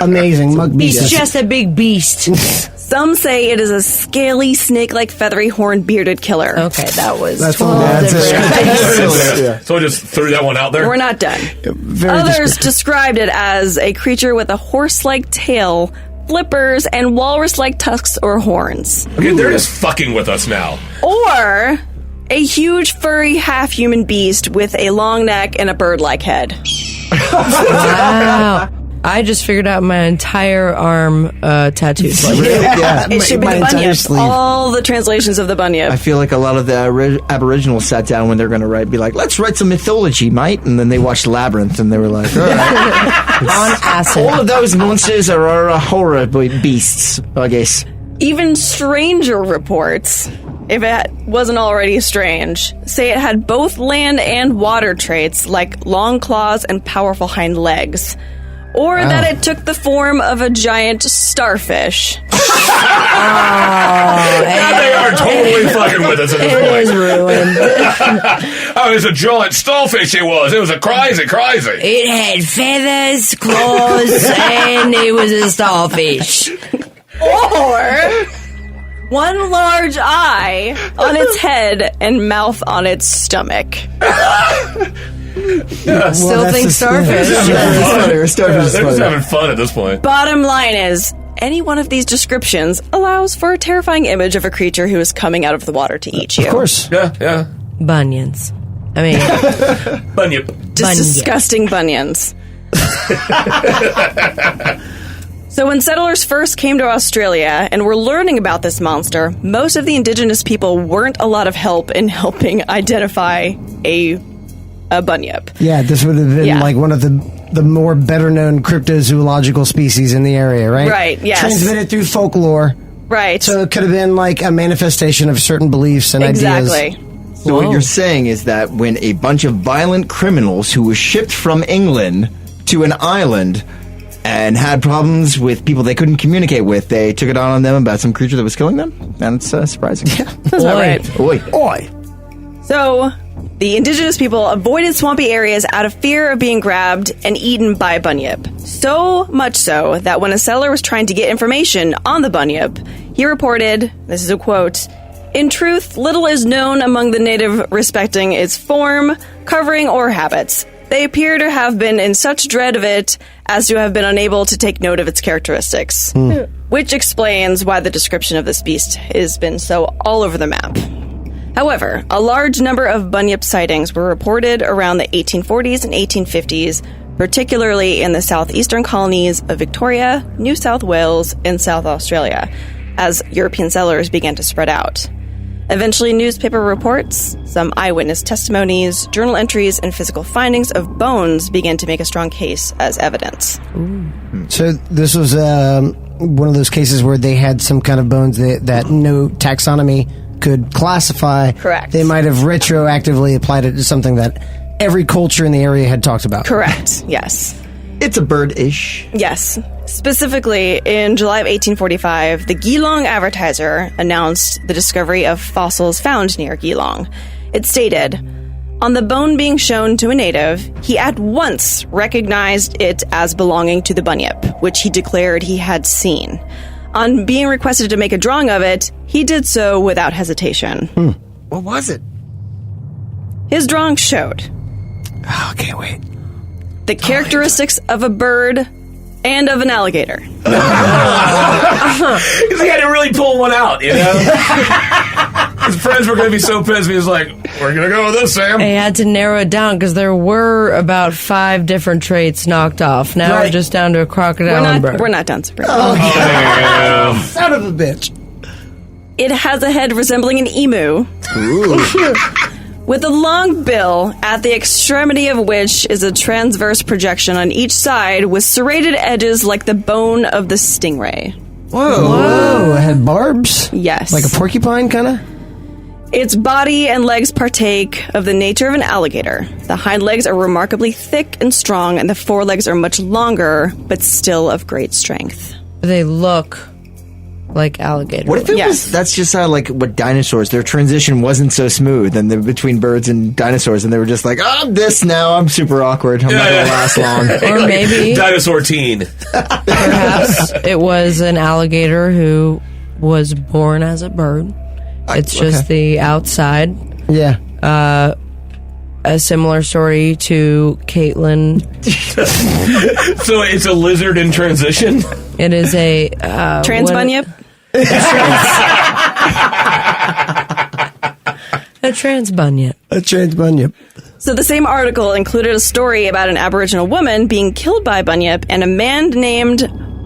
S1: Amazing. Mug
S5: He's
S1: beast.
S5: just a big beast.
S4: Some say it is a scaly, snake-like, feathery, horned, bearded killer.
S5: Okay, that was
S1: That's
S5: full different.
S2: So I just threw that one out there.
S4: We're not done.
S1: Very
S4: Others described it as a creature with a horse-like tail, flippers, and walrus-like tusks or horns.
S2: Okay, they're just fucking with us now.
S4: Or a huge, furry, half-human beast with a long neck and a bird-like head.
S5: Wow. I just figured out my entire arm tattoo.
S6: Yeah.
S4: It should be
S1: My
S4: the
S1: entire
S4: Bunyip.
S1: sleeve.
S4: All the translations of the Bunyip.
S6: I feel like a lot of the Aboriginals sat down when they're going to write, be like, let's write some mythology, mate. And then they watched Labyrinth and they were like, all right.
S5: On acid.
S6: All of those monsters are horror beasts, I guess.
S4: Even stranger reports, if it wasn't already strange, say it had both land and water traits like long claws and powerful hind legs. Or that it took the form of a giant starfish.
S2: Now they are totally fucking with us at this
S5: It
S2: point.
S5: is ruined.
S2: Oh, it was a giant starfish. It was a crazy.
S5: It had feathers, claws, and it was a starfish.
S4: Or one large eye on its head and mouth on its stomach.
S5: Still think starfish.
S2: They're just having fun at this point.
S4: Bottom line is, any one of these descriptions allows for a terrifying image of a creature who is coming out of the water to eat you.
S1: Of course.
S2: Yeah.
S5: Bunions. I mean,
S2: Bunyip.
S4: Just disgusting bunions. So when settlers first came to Australia and were learning about this monster, most of the indigenous people weren't a lot of help in helping identify a bunyip.
S1: Yeah, this would have been like one of the more better-known cryptozoological species in the area, right?
S4: Right, yes.
S1: Transmitted through folklore.
S4: Right.
S1: So it could have been like a manifestation of certain beliefs and ideas.
S4: Exactly.
S6: So what you're saying is that when a bunch of violent criminals who were shipped from England to an island and had problems with people they couldn't communicate with, they took it on them about some creature that was killing them? That's surprising.
S1: Yeah.
S4: That's not right.
S6: Oi.
S4: So, the indigenous people avoided swampy areas out of fear of being grabbed and eaten by a bunyip. So much so that when a settler was trying to get information on the bunyip, he reported, this is a quote, "In truth, little is known among the native respecting its form, covering, or habits. They appear to have been in such dread of it as to have been unable to take note of its characteristics." Which explains why the description of this beast has been so all over the map. However, a large number of bunyip sightings were reported around the 1840s and 1850s, particularly in the southeastern colonies of Victoria, New South Wales, and South Australia, as European settlers began to spread out. Eventually, newspaper reports, some eyewitness testimonies, journal entries, and physical findings of bones began to make a strong case as evidence.
S1: So this was one of those cases where they had some kind of bones that no taxonomy could classify.
S4: Correct.
S1: They might have retroactively applied it to something that every culture in the area had talked about.
S4: Correct, yes.
S6: It's a bird-ish.
S4: Yes. Specifically, in July of 1845, the Geelong Advertiser announced the discovery of fossils found near Geelong. It stated, "On the bone being shown to a native, he at once recognized it as belonging to the bunyip, which he declared he had seen. On being requested to make a drawing of it, he did so without hesitation."
S6: What was it?
S4: His drawing showed
S1: Oh, can't wait.
S4: the characteristics of a bird and of an alligator.
S2: Because he had to really pull one out, you know? His friends were going to be so pissed. He was like, "We're going to go with this, Sam."
S5: I had to narrow it down because there were about 5 different traits knocked off. Now we're just down to a crocodile and bird.
S4: We're not done, Sabrina.
S1: Son of a bitch.
S4: It has a head resembling an emu. With a long bill, at the extremity of which is a transverse projection on each side with serrated edges like the bone of the stingray.
S1: Whoa. It had barbs?
S4: Yes.
S1: Like a porcupine, kind of?
S4: Its body and legs partake of the nature of an alligator. The hind legs are remarkably thick and strong, and the forelegs are much longer, but still of great strength.
S5: They look like alligators.
S6: What if it
S4: Yes.
S6: was, that's just how, like, what dinosaurs, their transition wasn't so smooth and between birds and dinosaurs, and they were just like, I'm this now, I'm super awkward, I'm not going to last long.
S5: Or maybe,
S2: Dinosaur teen.
S5: perhaps, it was an alligator who was born as a bird. It's just the outside.
S1: Yeah.
S5: A similar story to Caitlin.
S2: So it's a lizard in transition?
S5: It is a...
S4: Trans bunyip?
S5: A trans bunyip.
S1: A trans bunyip.
S4: So the same article included a story about an Aboriginal woman being killed by Bunyip and a man named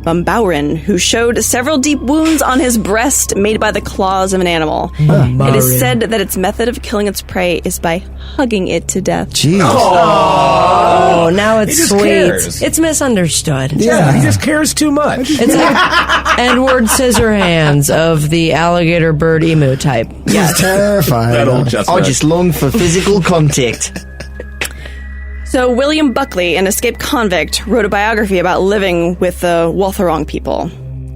S4: Bumbaurin, who showed several deep wounds on his breast made by the claws of an animal. It is said that its method of killing its prey is by hugging it to death.
S1: Jeez.
S5: Oh, now it's
S2: He just
S5: sweet.
S2: cares.
S5: It's misunderstood.
S2: Yeah, he just cares too much.
S5: It's like Edward Scissorhands of the alligator bird emu type.
S1: Yes. Terrifying.
S2: That old chestnut.
S6: I just long for physical contact.
S4: So William Buckley, an escaped convict, wrote a biography about living with the Waltherong people.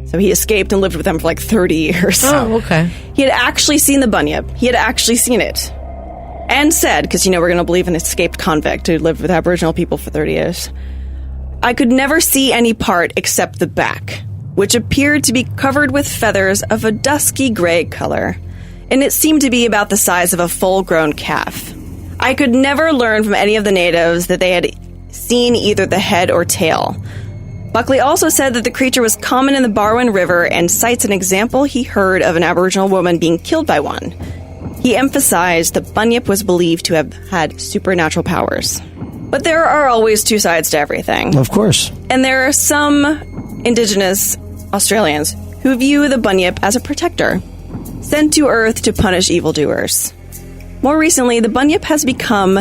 S4: So he escaped and lived with them for like 30 years.
S5: Oh, okay.
S4: He had actually seen the Bunyip. He had actually seen it. And said, because, we're going to believe an escaped convict who lived with Aboriginal people for 30 years. I could never see any part except the back, which appeared to be covered with feathers of a dusky gray color. And it seemed to be about the size of a full-grown calf. I could never learn from any of the natives that they had seen either the head or tail. Buckley also said that the creature was common in the Barwon River and cites an example he heard of an Aboriginal woman being killed by one. He emphasized that Bunyip was believed to have had supernatural powers. But there are always two sides to everything.
S1: Of course.
S4: And there are some Indigenous Australians who view the Bunyip as a protector, sent to Earth to punish evildoers. More recently, the Bunyip has become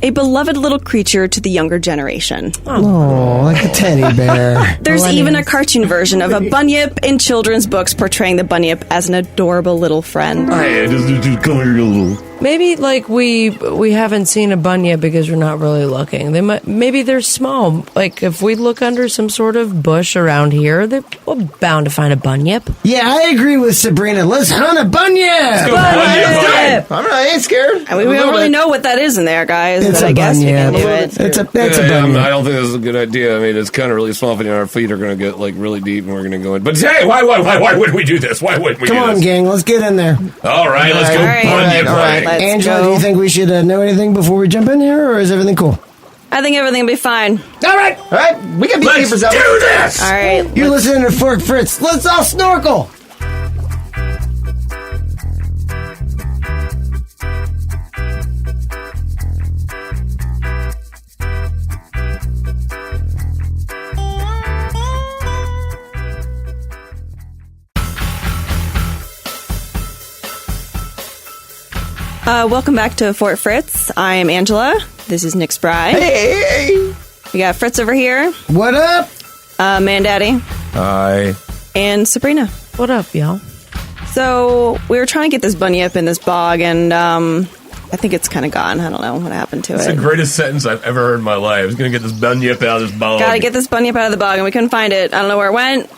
S4: a beloved little creature to the younger generation.
S1: Oh, like a teddy bear.
S4: There's even a cartoon version of a Bunyip in children's books portraying the Bunyip as an adorable little friend.
S5: Maybe like we haven't seen a bunyip because we're not really looking. Maybe they're small. Like if we look under some sort of bush around here, we're bound to find a bunyip.
S1: Yeah, I agree with Sabrina. Let's hunt a bunyip.
S5: Bunyip!
S6: I ain't scared.
S4: I mean, we don't really know what that is in there, guys,
S1: It's
S4: but
S1: a
S4: I guess we can
S1: bunyip.
S4: do it.
S1: It's a
S2: I
S1: bunyip.
S2: don't think this is a good idea. I mean, it's kind of really small, and our feet are going to get like really deep, and we're going to go in. But hey, why would we do this? Why would we
S1: Come
S2: do
S1: on,
S2: this?
S1: gang, let's get in there.
S2: All right, let's go.
S4: All right.
S2: Bunyip
S6: All right.
S2: play.
S4: Let's
S1: Angela,
S4: go.
S1: do you think we should know anything before we jump in here, or is everything cool?
S4: I think everything will be fine.
S1: All right.
S6: All right, we can be
S2: Let's
S6: keepers
S2: do
S6: up.
S2: this.
S4: All right.
S1: You're listening to Fork Fritz. Let's all snorkel.
S4: Welcome back to Fort Fritz. I am Angela. This is Nick's bride.
S6: Hey.
S4: We got Fritz over here,
S1: What up?
S4: Mandaddy,
S2: Hi.
S4: and Sabrina.
S5: What up, y'all?
S4: So we were trying to get this bunyip in this bog, and I think it's kind of gone. I don't know what happened to
S2: It's
S4: it.
S2: the greatest sentence I've ever heard in my life. I was going to get this bunyip out of this bog.
S4: Gotta get this bunyip out of the bog, and we couldn't find it. I don't know where it went.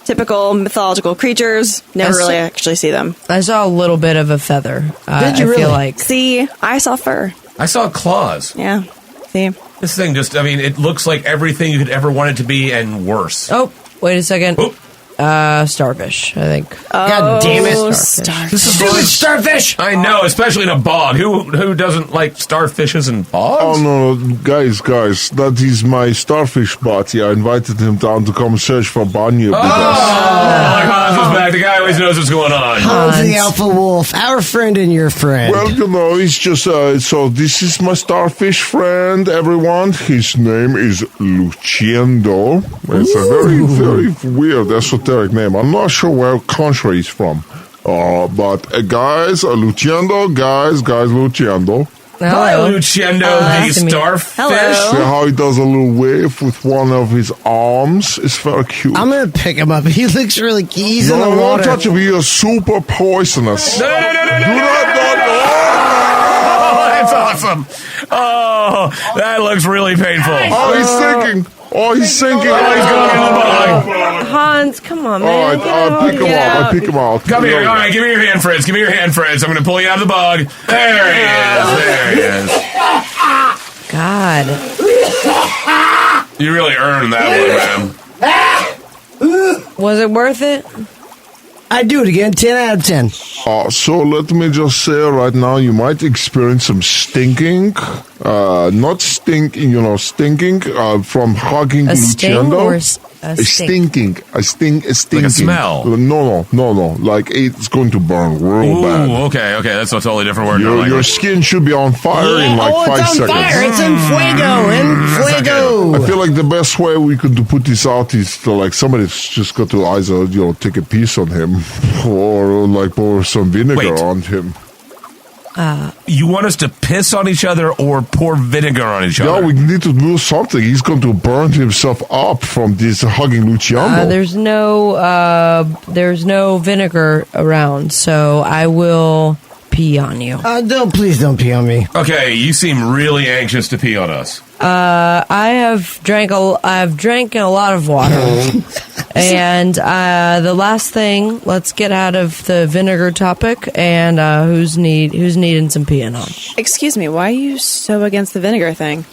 S4: Typical mythological creatures. Never
S5: That's-
S4: really actually see them.
S5: I saw a little bit of a feather.
S1: Did you
S5: I
S1: really?
S5: feel like
S4: See, I saw fur.
S2: I saw claws.
S4: Yeah. See.
S2: This thing just, I mean, it looks like everything you could ever want it to be and worse.
S5: Oh, wait a second.
S2: Oop.
S5: Starfish, I think.
S1: God damn it.
S4: Starfish.
S1: Stupid starfish.
S2: I know, especially in a bog. Who doesn't like starfishes and bogs?
S7: Oh no, guys, that is my starfish buddy. I invited him down to come search for bunyip with us.
S2: Hans is back. The guy always knows what's going on.
S1: Hans the Alpha Wolf, our friend and your friend.
S7: Well, it's just, so this is my starfish friend, everyone. His name is Luciendo. It's a very, very weird, esoteric name. I'm not sure where country he's from. But guys, Luciendo, guys, Luciendo.
S2: Hi,
S5: Hello.
S2: Luciendo,
S5: nice
S2: the
S5: to meet you.
S2: starfish.
S4: Hello.
S7: See how he does a little wave with one of his arms? It's very cute.
S1: I'm going to pick him up. He looks really he's in the
S7: don't
S1: water.
S7: touch him. He is super poisonous.
S2: No.
S7: Do not.
S2: Oh, that's awesome. Oh, that looks really painful.
S7: Oh, he's sinking. Oh, he's sinking.
S2: Oh, he's going in the bog.
S5: Hans, come on,
S7: All
S5: man.
S7: right, I'll pick him up. I pick him out.
S2: Come here. All right, give me your hand, Fritz. Give me your hand, Fritz. I'm going to pull you out of the bog. There he is. There he is.
S5: God.
S2: You really earned that one, man.
S5: Was it worth it?
S1: I'd do it again, 10 out of 10.
S7: So let me just say right now, you might experience some stinking. Not stinking, stinking from hugging
S5: A sting
S7: Luciano.
S5: or a stink?
S7: A stinking.
S2: Like a smell.
S7: No. Like it's going to burn real bad.
S2: Ooh, okay. That's a totally different word.
S7: Your skin should be on fire in like 5
S1: it's on
S7: seconds.
S1: fire. It's in fuego.
S7: I feel like the best way we could put this out is to like somebody's just got to either take a piece on him or like pour some vinegar on him.
S2: You want us to piss on each other or pour vinegar on each other?
S7: Yeah, we need to do something. He's going to burn himself up from this hugging Luciano.
S5: There's no vinegar around, so I will pee on you.
S1: Please don't pee on me.
S2: Okay, you seem really anxious to pee on us.
S5: I've drank a lot of water. And the last thing, let's get out of the vinegar topic, and who's needing some peeing on?
S4: Excuse me, why are you so against the vinegar thing?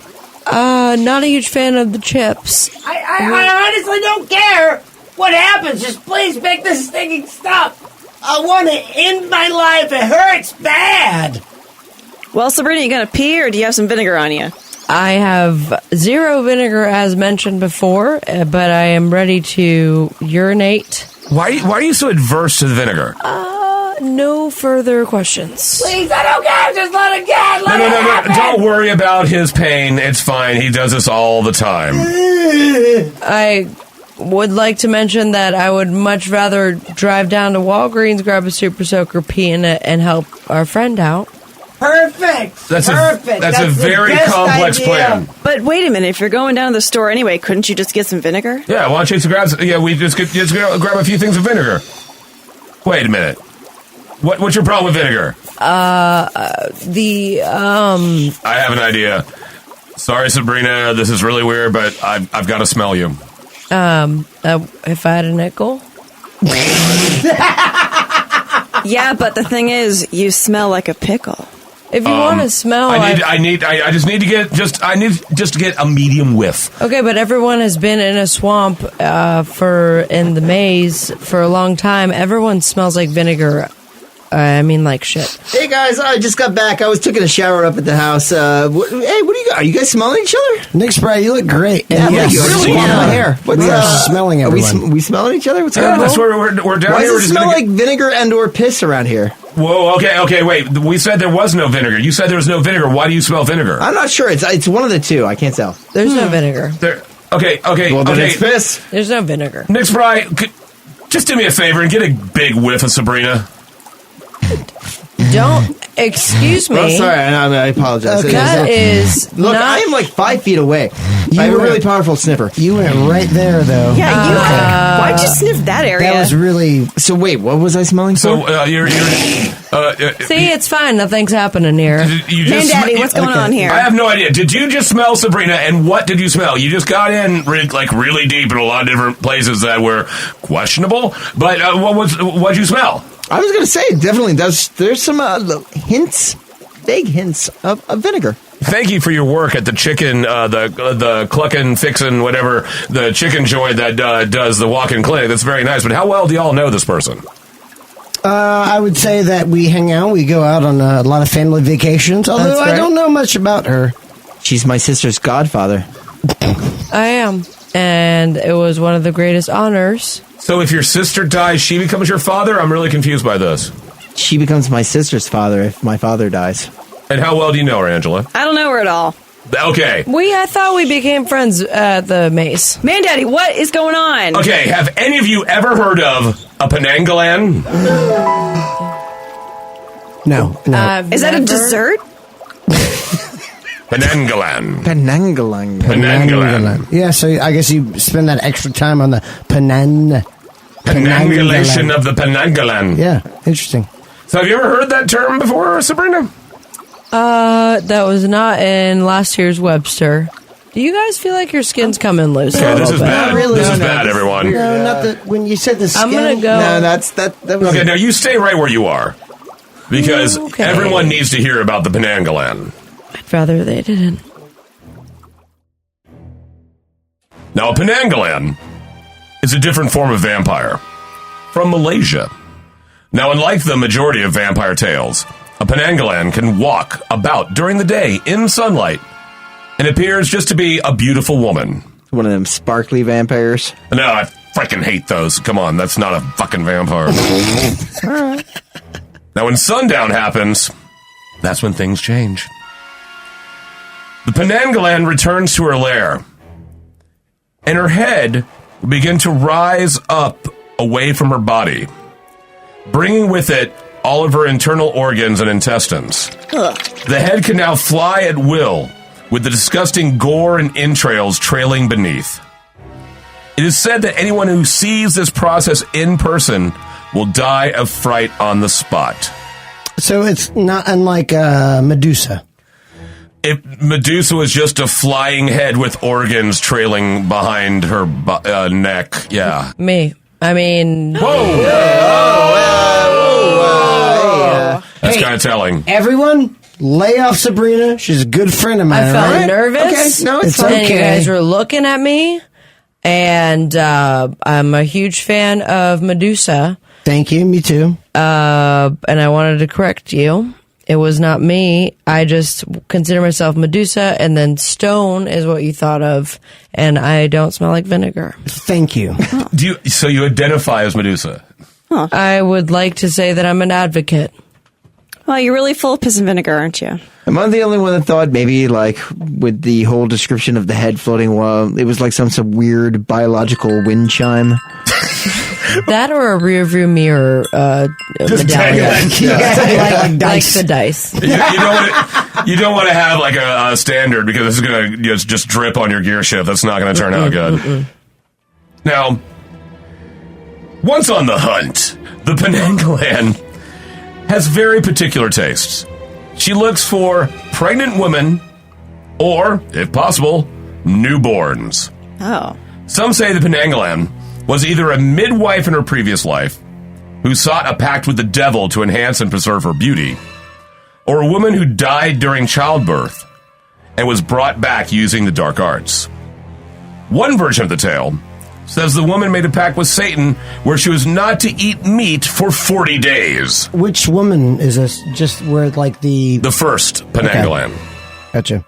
S5: Not a huge fan of the chips.
S3: I honestly don't care what happens. Just please make this stinking stop. I want to end my life. It hurts bad.
S4: Well, Sabrina, you gonna pee or do you have some vinegar on you?
S5: I have 0 vinegar, as mentioned before, but I am ready to urinate.
S2: Why are you so adverse to the vinegar?
S5: No further questions.
S3: Please, I don't care. Just let it get. Let it happen.
S2: Don't worry about his pain. It's fine. He does this all the time.
S5: I would like to mention that I would much rather drive down to Walgreens, grab a Super Soaker, pee in it, and help our friend out.
S3: Perfect.
S2: That's
S3: Perfect.
S2: a very
S3: the best
S2: complex
S3: idea.
S2: plan.
S4: But wait a minute, if you're going down to the store anyway, couldn't you just get some vinegar?
S2: Yeah, why don't you grab a few things of vinegar. Wait a minute. What's your problem with vinegar?
S5: I
S2: have an idea. Sorry, Sabrina, this is really weird, but I've got to smell you.
S5: If I had a nickel?
S4: Yeah, but the thing is, you smell like a pickle.
S5: If you want to smell,
S2: I just need to get a medium whiff.
S5: Okay, but everyone has been in a swamp in the maze for a long time. Everyone smells like vinegar. Like shit.
S6: Hey guys, I just got back. I was taking a shower up at the house. Hey, what do you got? Are you guys smelling each other?
S1: Nick Spry, you look great.
S6: Yeah,
S1: yes,
S6: really?
S1: yeah.
S6: My hair.
S1: We are smelling
S6: Are
S1: everyone.
S6: we smelling each other? What's
S2: Yeah,
S6: going on?
S2: that's where we're down
S6: Why
S2: here.
S6: does it smell like vinegar and or piss around here?
S2: Whoa, okay, wait. We said there was no vinegar. You said there was no vinegar. Why do you smell vinegar?
S6: I'm not sure. It's one of the two. I can't tell.
S5: There's no vinegar.
S2: Okay.
S6: Well, then it's piss.
S5: There's no vinegar.
S2: Nick Spry, just do me a favor and get a big whiff of Sabrina.
S5: Don't excuse me.
S6: Oh, sorry, I apologize.
S5: Okay. That is
S6: Look,
S5: not...
S6: I am like 5 feet away. I have a really powerful sniffer.
S1: You went right there, though.
S4: Yeah, why'd you sniff that area?
S1: That was really...
S6: So wait, what was I smelling for?
S2: So you're
S5: See, it's fine. Nothing's happening here.
S4: Man, Daddy, what's going on here?
S2: I have no idea. Did you just smell Sabrina, and what did you smell? You just got in really deep in a lot of different places that were questionable. But what'd you smell?
S6: I was going to say, definitely, there's some vague hints of vinegar.
S2: Thank you for your work at the chicken, the cluckin' fixin' whatever, the chicken joint that does the walk-in clinic. That's very nice. But how well do y'all know this person?
S1: I would say that we hang out. We go out on a lot of family vacations, although I don't know much about her.
S6: She's my sister's godfather.
S5: I am. And it was one of the greatest honors.
S2: So if your sister dies, she becomes your father? I'm really confused by this.
S6: She becomes my sister's father if my father dies.
S2: And how well do you know her, Angela?
S4: I don't know her at all.
S2: Okay.
S5: I thought we became friends at the maze.
S4: Man, Daddy, what is going on?
S2: Okay, have any of you ever heard of a Penanggalan?
S1: No.
S4: Is that a dessert?
S2: Penanggalan.
S6: Penanggalan.
S1: Yeah, so I guess you spend that extra time on the
S2: Penanggalation of the Penanggalan.
S1: Yeah, interesting.
S2: So have you ever heard that term before, Sabrina?
S5: That was not in last year's Webster. Do you guys feel like your skin's coming loose?
S2: Okay, this is bad.
S1: Really,
S2: this is
S1: no,
S2: bad, everyone.
S1: No, not the when you said the skin.
S5: I'm gonna go.
S6: No, that was
S2: Okay, now you stay right where you are. Because
S5: Okay.
S2: everyone needs to hear about the Penanggalan.
S5: I'd rather they didn't.
S2: Now, a Penanggalan is a different form of vampire from Malaysia. Now, unlike the majority of vampire tales, a Penanggalan can walk about during the day in sunlight and appears just to be a beautiful woman.
S6: One of them sparkly vampires.
S2: No, I freaking hate those. Come on, that's not a fucking vampire. Now, when sundown happens, that's when things change. The Penanggalan returns to her lair, and her head will begin to rise up away from her body, bringing with it all of her internal organs and intestines.
S4: Ugh.
S2: The head can now fly at will, with the disgusting gore and entrails trailing beneath. It is said that anyone who sees this process in person will die of fright on the spot.
S1: So it's not unlike Medusa.
S2: If Medusa was just a flying head with organs trailing behind her neck, yeah.
S5: Me. I mean...
S2: Whoa! That's
S1: Hey.
S2: kind of telling.
S1: Everyone, lay off Sabrina. She's a good friend of mine.
S5: I felt
S1: all right?
S5: nervous.
S6: Okay, no, it's
S1: fine.
S5: And you guys were looking at me. And I'm a huge fan of Medusa.
S1: Thank you. Me too.
S5: And I wanted to correct you. It was not me. I just consider myself Medusa, and then stone is what you thought of, and I don't smell like vinegar.
S1: Thank you.
S2: So you identify as Medusa?
S5: I would like to say that I'm an advocate.
S4: Well, you're really full of piss and vinegar, aren't you?
S6: Am I the only one that thought maybe, like, with the whole description of the head floating, well, it was like some weird biological wind chime?
S5: That or a rear view mirror medallion.
S1: Like dice.
S5: Like the dice.
S2: You don't want to have like a standard because this is going to just drip on your gear shift. That's not going to turn out good. Now, once on the hunt, the Penanggalan has very particular tastes. She looks for pregnant women or, if possible, newborns.
S4: Oh.
S2: Some say the Penanggalan was either a midwife in her previous life who sought a pact with the devil to enhance and preserve her beauty, or a woman who died during childbirth and was brought back using the dark arts. One version of the tale says the woman made a pact with Satan where she was not to eat meat for 40 days.
S1: Which woman is this? Just where, like, the
S2: first Penanggalan.
S1: Gotcha.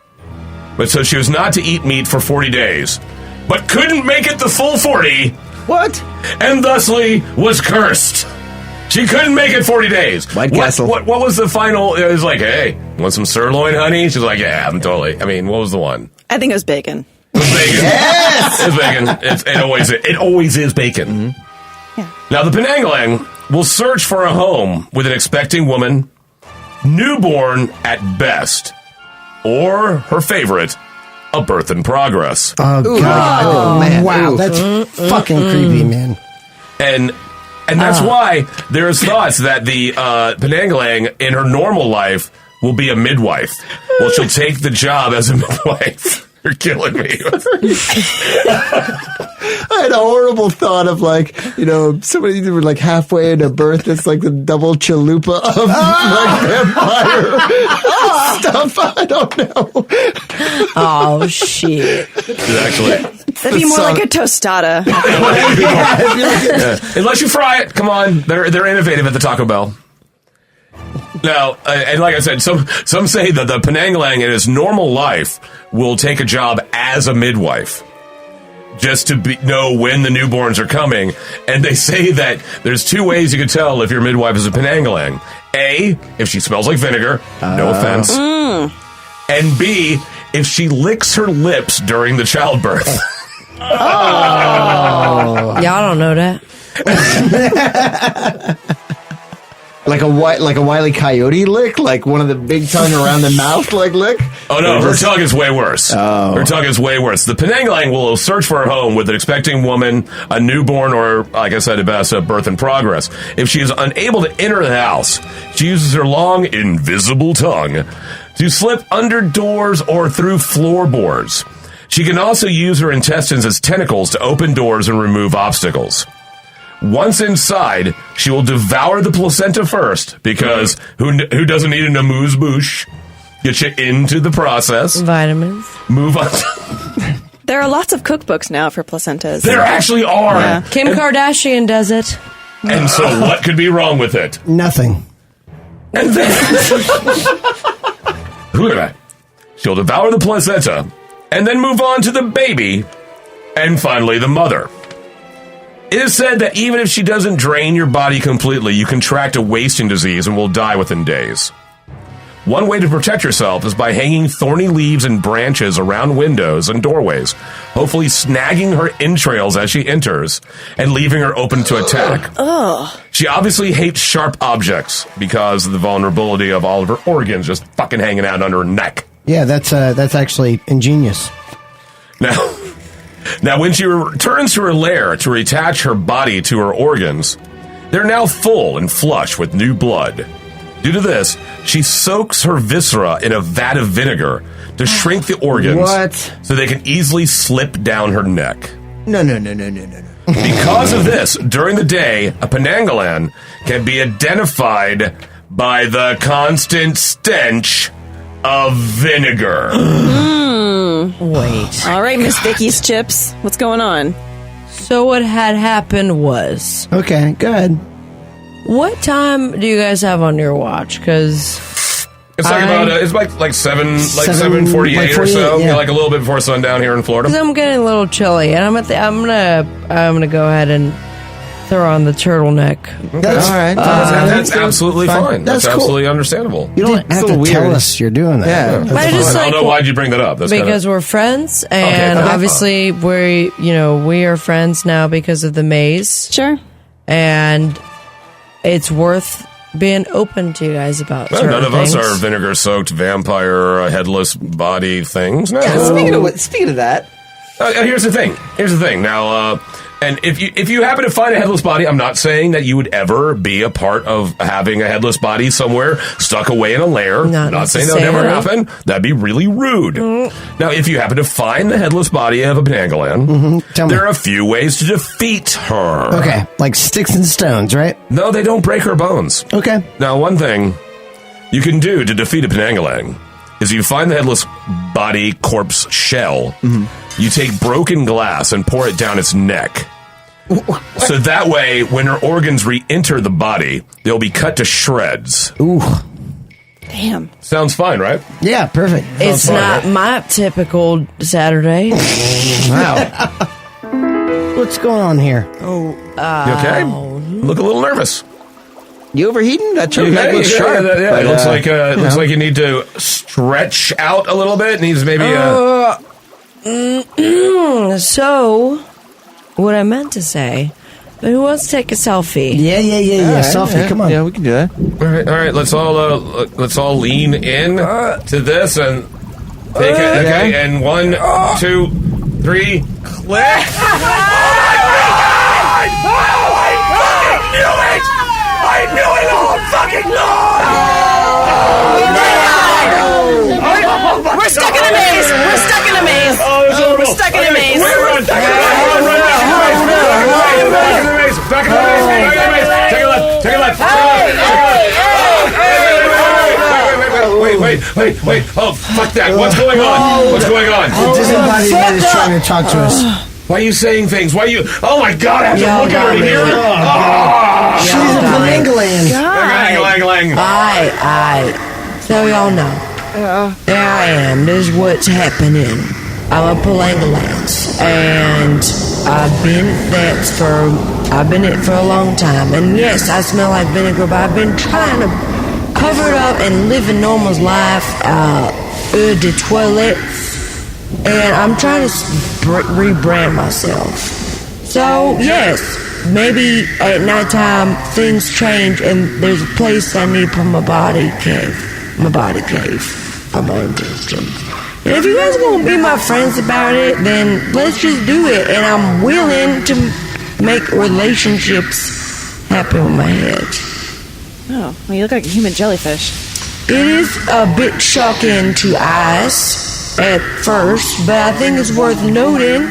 S2: But so she was not to eat meat for 40 days, but couldn't make it the full 40.
S6: What?
S2: And thusly was cursed. She couldn't make it 40 days.
S6: White Castle.
S2: What was the final? It was like, hey, want some sirloin, honey? She's like, yeah, I'm totally. I mean, what was the one?
S4: I think it was bacon.
S2: It was bacon.
S6: Yes!
S2: It's bacon. It always is bacon.
S6: Mm-hmm.
S4: Yeah.
S2: Now, the Penanggalan will search for a home with an expecting woman, newborn at best, or her favorite, a birth in progress.
S1: Oh, God.
S6: Oh, man.
S1: Wow,
S6: Ooh.
S1: that's fucking creepy, man.
S2: And that's why there's thoughts that the Penanggalan in her normal life will be a midwife. Well, she'll take the job as a midwife. You're killing me.
S6: I had a horrible thought of, like, somebody who were like halfway into birth. It's like the double chalupa of like vampire stuff. I don't know.
S5: Oh, shit.
S4: That'd be more like a tostada.
S2: Unless you fry it. Come on. They're innovative at the Taco Bell. Now, and like I said, some say that the Penanggalan in his normal life will take a job as a midwife just to know when the newborns are coming. And they say that there's two ways you can tell if your midwife is a Penanggalan. A, if she smells like vinegar, no offense. And B, if she licks her lips during the childbirth.
S5: Y'all don't know that.
S6: Like a Wile E. Coyote lick? Like one of the big tongue around the mouth like lick?
S2: Oh, no, her tongue is way worse.
S6: Oh.
S2: Her tongue is way worse. The Penanggalan will search for a home with an expecting woman, a newborn, or, like I said, at best, a birth in progress. If she is unable to enter the house, she uses her long, invisible tongue to slip under doors or through floorboards. She can also use her intestines as tentacles to open doors and remove obstacles. Once inside, she will devour the placenta first, because who doesn't need an amuse-bouche? Get you into the process.
S5: Vitamins.
S2: Move on.
S4: There are lots of cookbooks now for placentas.
S2: There actually are.
S4: Yeah.
S5: Kim Kardashian does it.
S2: And so what could be wrong with it?
S1: Nothing.
S2: And then she'll devour the placenta and then move on to the baby and finally the mother. It is said that even if she doesn't drain your body completely, you contract a wasting disease and will die within days. One way to protect yourself is by hanging thorny leaves and branches around windows and doorways, hopefully snagging her entrails as she enters and leaving her open to attack. She obviously hates sharp objects because of the vulnerability of all of her organs just fucking hanging out under her neck.
S1: Yeah, that's actually ingenious.
S2: Now, when she returns to her lair to reattach her body to her organs, they're now full and flush with new blood. Due to this, she soaks her viscera in a vat of vinegar to shrink the organs so they can easily slip down her neck.
S6: No.
S2: Because of this, during the day, a Penanggalan can be identified by the constant stench of vinegar.
S5: Wait.
S4: All right, Miss Vicky's chips. What's going on?
S5: So what had happened was...
S1: Okay, go ahead.
S5: What time do you guys have on your watch? Because
S2: it's like it's like 7:48 or so,
S1: yeah.
S2: like a little bit before sundown here in Florida.
S5: I'm getting a little chilly, and I'm gonna go ahead and throw on the turtleneck.
S1: That's
S6: all right.
S2: That's absolutely fine. That's
S1: cool.
S2: absolutely understandable.
S1: You don't have to tell us you're doing that.
S6: Yeah.
S1: That's
S5: But I
S1: fine.
S5: just
S2: I don't know why'd you bring that up. That's
S5: because we're friends, and
S2: Okay.
S5: obviously we are friends now because of the maze,
S4: Sure.
S5: and it's worth being open to you guys about
S2: Well,
S5: certain
S2: none of
S5: things.
S2: us are vinegar-soaked vampire headless body things. No.
S6: Speaking of that,
S2: Here's the thing. Now, and if you happen to find a headless body, I'm not saying that you would ever be a part of having a headless body somewhere stuck away in a lair.
S5: Not
S2: saying that would never
S5: necessarily.
S2: happen. That'd be really rude. Now, if you happen to find the headless body of a Penanggalan,
S1: Tell me.
S2: there are a few ways to defeat her.
S1: Okay, like sticks and stones, right?
S2: No, they don't break her bones.
S1: Okay.
S2: Now, one thing you can do to defeat a Penanggalan is you find the headless body corpse shell. You take broken glass and pour it down its neck. So that way, when her organs re-enter the body, they'll be cut to shreds.
S1: Ooh.
S4: Damn.
S2: Sounds fine, right?
S1: Yeah, perfect.
S5: It's not my typical Saturday.
S1: Wow. What's going on here?
S2: You okay? Look a little nervous.
S6: you overheating? That turtleneck
S2: Okay,
S6: looks sharp.
S2: yeah, it looks like looks like you need to stretch out a little bit. It needs maybe
S5: So, what I meant to say, who wants to take a selfie?
S1: Yeah. Selfie, come on.
S6: Yeah, we can do that.
S2: all right. Let's all lean in to this and take it. Okay, and 1, 2, 3, click. I knew it all fucking long!
S4: We're stuck in a maze. We're stuck in a maze. We're stuck in a maze.
S2: Back in the maze. Take a left. Wait. Oh, fuck that. What's going on?
S1: The disembodied head is trying to talk to us.
S2: Why are you saying things? Why are you... Oh, my God. I have to
S5: Y'all
S2: look at her
S5: got
S2: here.
S5: me.
S1: She's a Penanggalan.
S5: So y'all know. There I am. This is what's happening. I'm a Penanggalan, and I've been it for a long time. And yes, I smell like vinegar, but I've been trying to cover it up and live a normal life. De toilet, and I'm trying to rebrand myself. So yes, maybe at nighttime things change, and there's a place I need for my body cave. I'm interested. And if you guys are gonna be my friends about it, then let's just do it. And I'm willing to make relationships happen with my head.
S4: Oh, well, you look like a human jellyfish.
S5: It is a bit shocking to eyes at first, but I think it's worth noting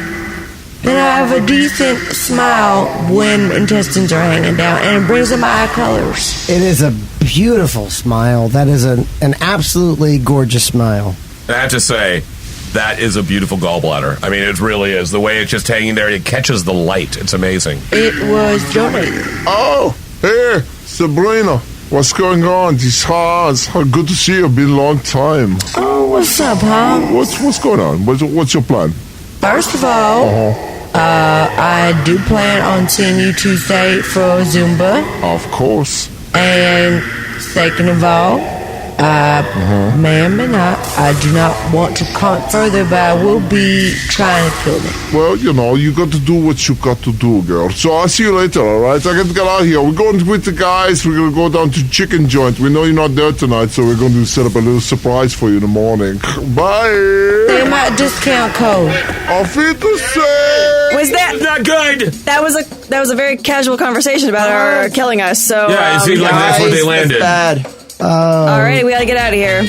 S5: that I have a decent smile when intestines are hanging down, and it brings up my eye colors.
S1: It is a beautiful smile. That is an absolutely gorgeous smile.
S2: I have to say, that is a beautiful gallbladder. I mean, it really is. The way it's just hanging there, it catches the light. It's amazing.
S5: It was donated.
S7: Oh, hey, Sabrina. What's going on? These hives. Good to see you. Been a long time.
S5: Oh, what's up, huh?
S7: What's going on? What's your plan?
S5: First of all, I do plan on seeing you Tuesday for Zumba.
S7: Of course.
S5: And second of all, ma'am, and I do not want to comment further, but I will be trying to kill them.
S7: Well, you got to do what you got to do, girl. So I'll see you later, all right? I got to get out of here. We're going with the guys. We're going to go down to Chicken Joint. We know you're not there tonight, so we're going to set up a little surprise for you in the morning. Bye.
S5: Say my discount code.
S7: Auf Wiedersehen.
S4: Was that
S2: Not good.
S4: That was a very casual conversation about her killing us. So
S2: Yeah, it seems like that's where they landed.
S6: Bad.
S4: all right, we gotta get out of here.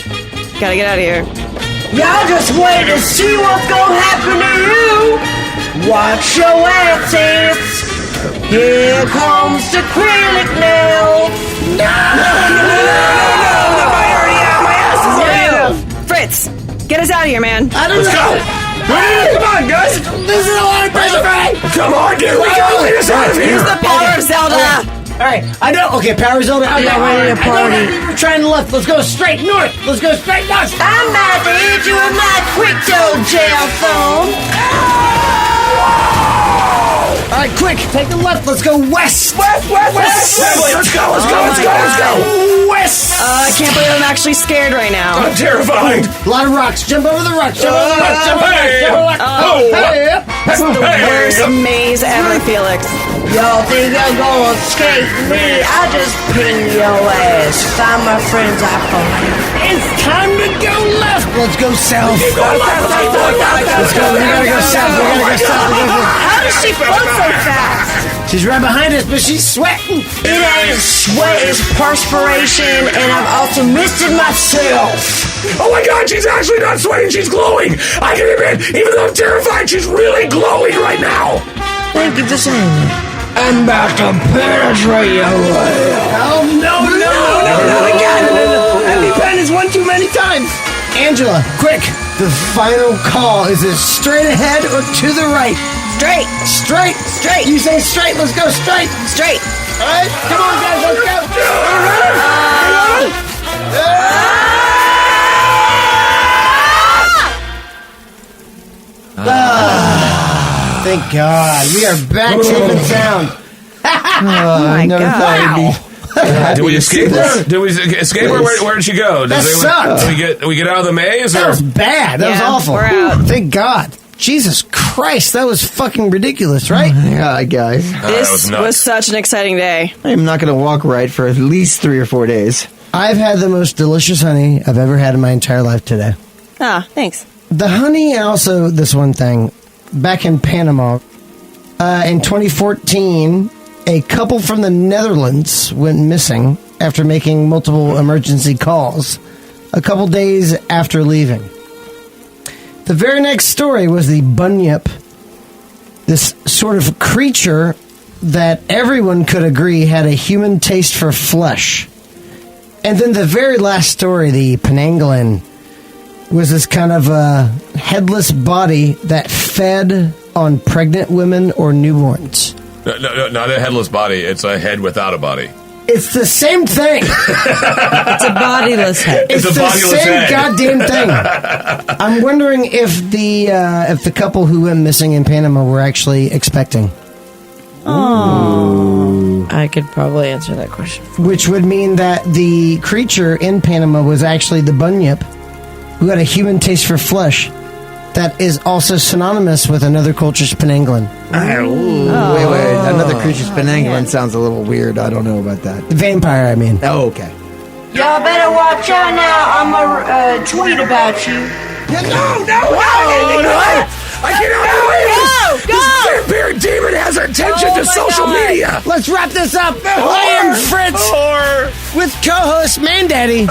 S5: Y'all just wait to see what's gonna happen to you. Watch your asses. Here comes the acrylic nail.
S4: Fritz, get us out of here, man.
S2: Let's go. Come on, guys.
S3: This is a lot of pressure for me.
S2: Come on, dude. We got to lead us out of here.
S4: Use the power of Zelda.
S3: All right, I know. Okay, power's over. I
S5: Yeah,
S3: know.
S5: ready to
S3: I know
S5: party.
S3: that we were trying left. Let's go straight north.
S5: I'm about to hit you with my crypto jail phone.
S3: All right, quick, take the left. Let's go west. West.
S2: Let's go.
S3: West.
S4: I can't believe I'm actually scared right now.
S2: I'm terrified.
S3: A lot of rocks. Jump over the rocks. Jump over the rocks. Jump over the rocks. Jump over the rocks. Hey.
S4: This is the worst maze ever, Felix.
S5: Y'all think you're gonna escape me? I just ping your ass. Find my friend's iPhone.
S3: It's time to go left. Let's go south.
S2: Let's go.
S3: Let's go. We gotta go south. We gotta go south.
S5: How does she float so fast?
S3: She's right behind us, but she's sweating.
S5: It ain't sweat, it's perspiration, and I've also misted myself.
S2: Oh my God, she's actually not sweating. She's glowing. I can admit, even though I'm terrified, she's really glowing right now.
S5: Thank you for saying that. I'm about to penetrate your
S3: Oh, no, again. EpiPen is one too many times. Angela, quick. The final call. Is it straight ahead or to the right?
S5: Straight.
S3: Straight. You say straight. Let's go straight. All right. Come on, guys. Let's go. Thank God. We are back safe and sound.
S4: Oh my God.
S2: Did we escape her? Did we escape her? Where did she go?
S3: That sucked.
S2: Did we get out of the maze?
S3: That
S2: Or?
S3: was bad. That was
S4: Yeah,
S3: awful.
S4: we're out.
S3: Thank God. Jesus Christ. That was fucking ridiculous, right?
S6: Yeah, guys.
S2: That
S4: This
S2: was nuts.
S4: was such an exciting day.
S6: I'm not going to walk right for at least 3 or 4 days.
S3: I've had the most delicious honey I've ever had in my entire life today.
S4: Ah, thanks.
S3: The honey, and also this one thing. Back in Panama, in 2014, a couple from the Netherlands went missing after making multiple emergency calls a couple days after leaving. The very next story was the Bunyip, this sort of creature that everyone could agree had a human taste for flesh. And then the very last story, the Penanggal, was this kind of a headless body that fed on pregnant women or newborns.
S2: No, not a headless body. It's a head without a body.
S3: It's the same thing.
S5: It's a bodiless head.
S3: It's
S2: a
S3: the
S2: bodiless
S3: same
S2: head.
S3: goddamn thing. I'm wondering if the couple who went missing in Panama were actually expecting.
S5: I could probably answer that question.
S3: Which would mean that the creature in Panama was actually the Bunyip, who had a human taste for flesh that is also synonymous with another culture's Penanggal.
S6: Wait. Another creature's Penanggal sounds a little weird. I don't know about that.
S3: Vampire, I mean.
S6: Oh, okay.
S5: Y'all better watch out now. I'm gonna tweet about you.
S2: I cannot believe this! This vampire demon has our attention to social media!
S3: Let's wrap this up. I am Fritz with co-host Mandaddy,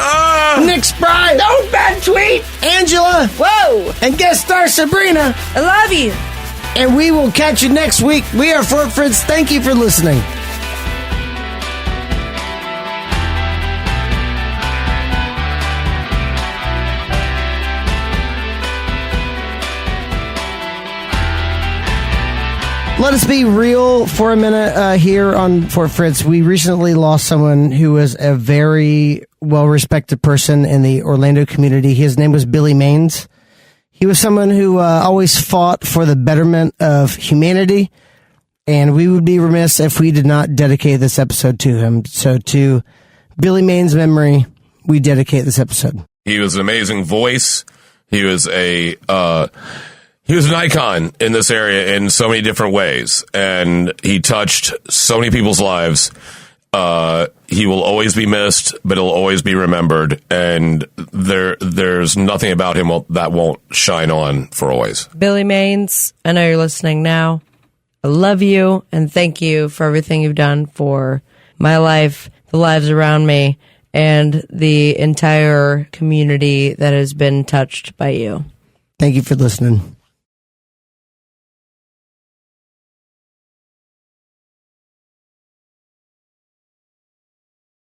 S3: Nick Spry,
S5: Don't bad tweet.
S3: Angela,
S5: Whoa.
S3: and guest star Sabrina.
S5: I love you.
S3: And we will catch you next week. We are Fort Fritz. Thank you for listening. Let us be real for a minute here on Fort Fritz. We recently lost someone who was a very well-respected person in the Orlando community. His name was Billy Maines. He was someone who always fought for the betterment of humanity, and we would be remiss if we did not dedicate this episode to him. So to Billy Maines' memory, we dedicate this episode.
S2: He was an amazing voice. He was he was an icon in this area in so many different ways, and he touched so many people's lives. He will always be missed, but he'll always be remembered, and there's nothing about him that won't shine on for always.
S5: Billy Maines, I know you're listening now. I love you, and thank you for everything you've done for my life, the lives around me, and the entire community that has been touched by you.
S3: Thank you for listening.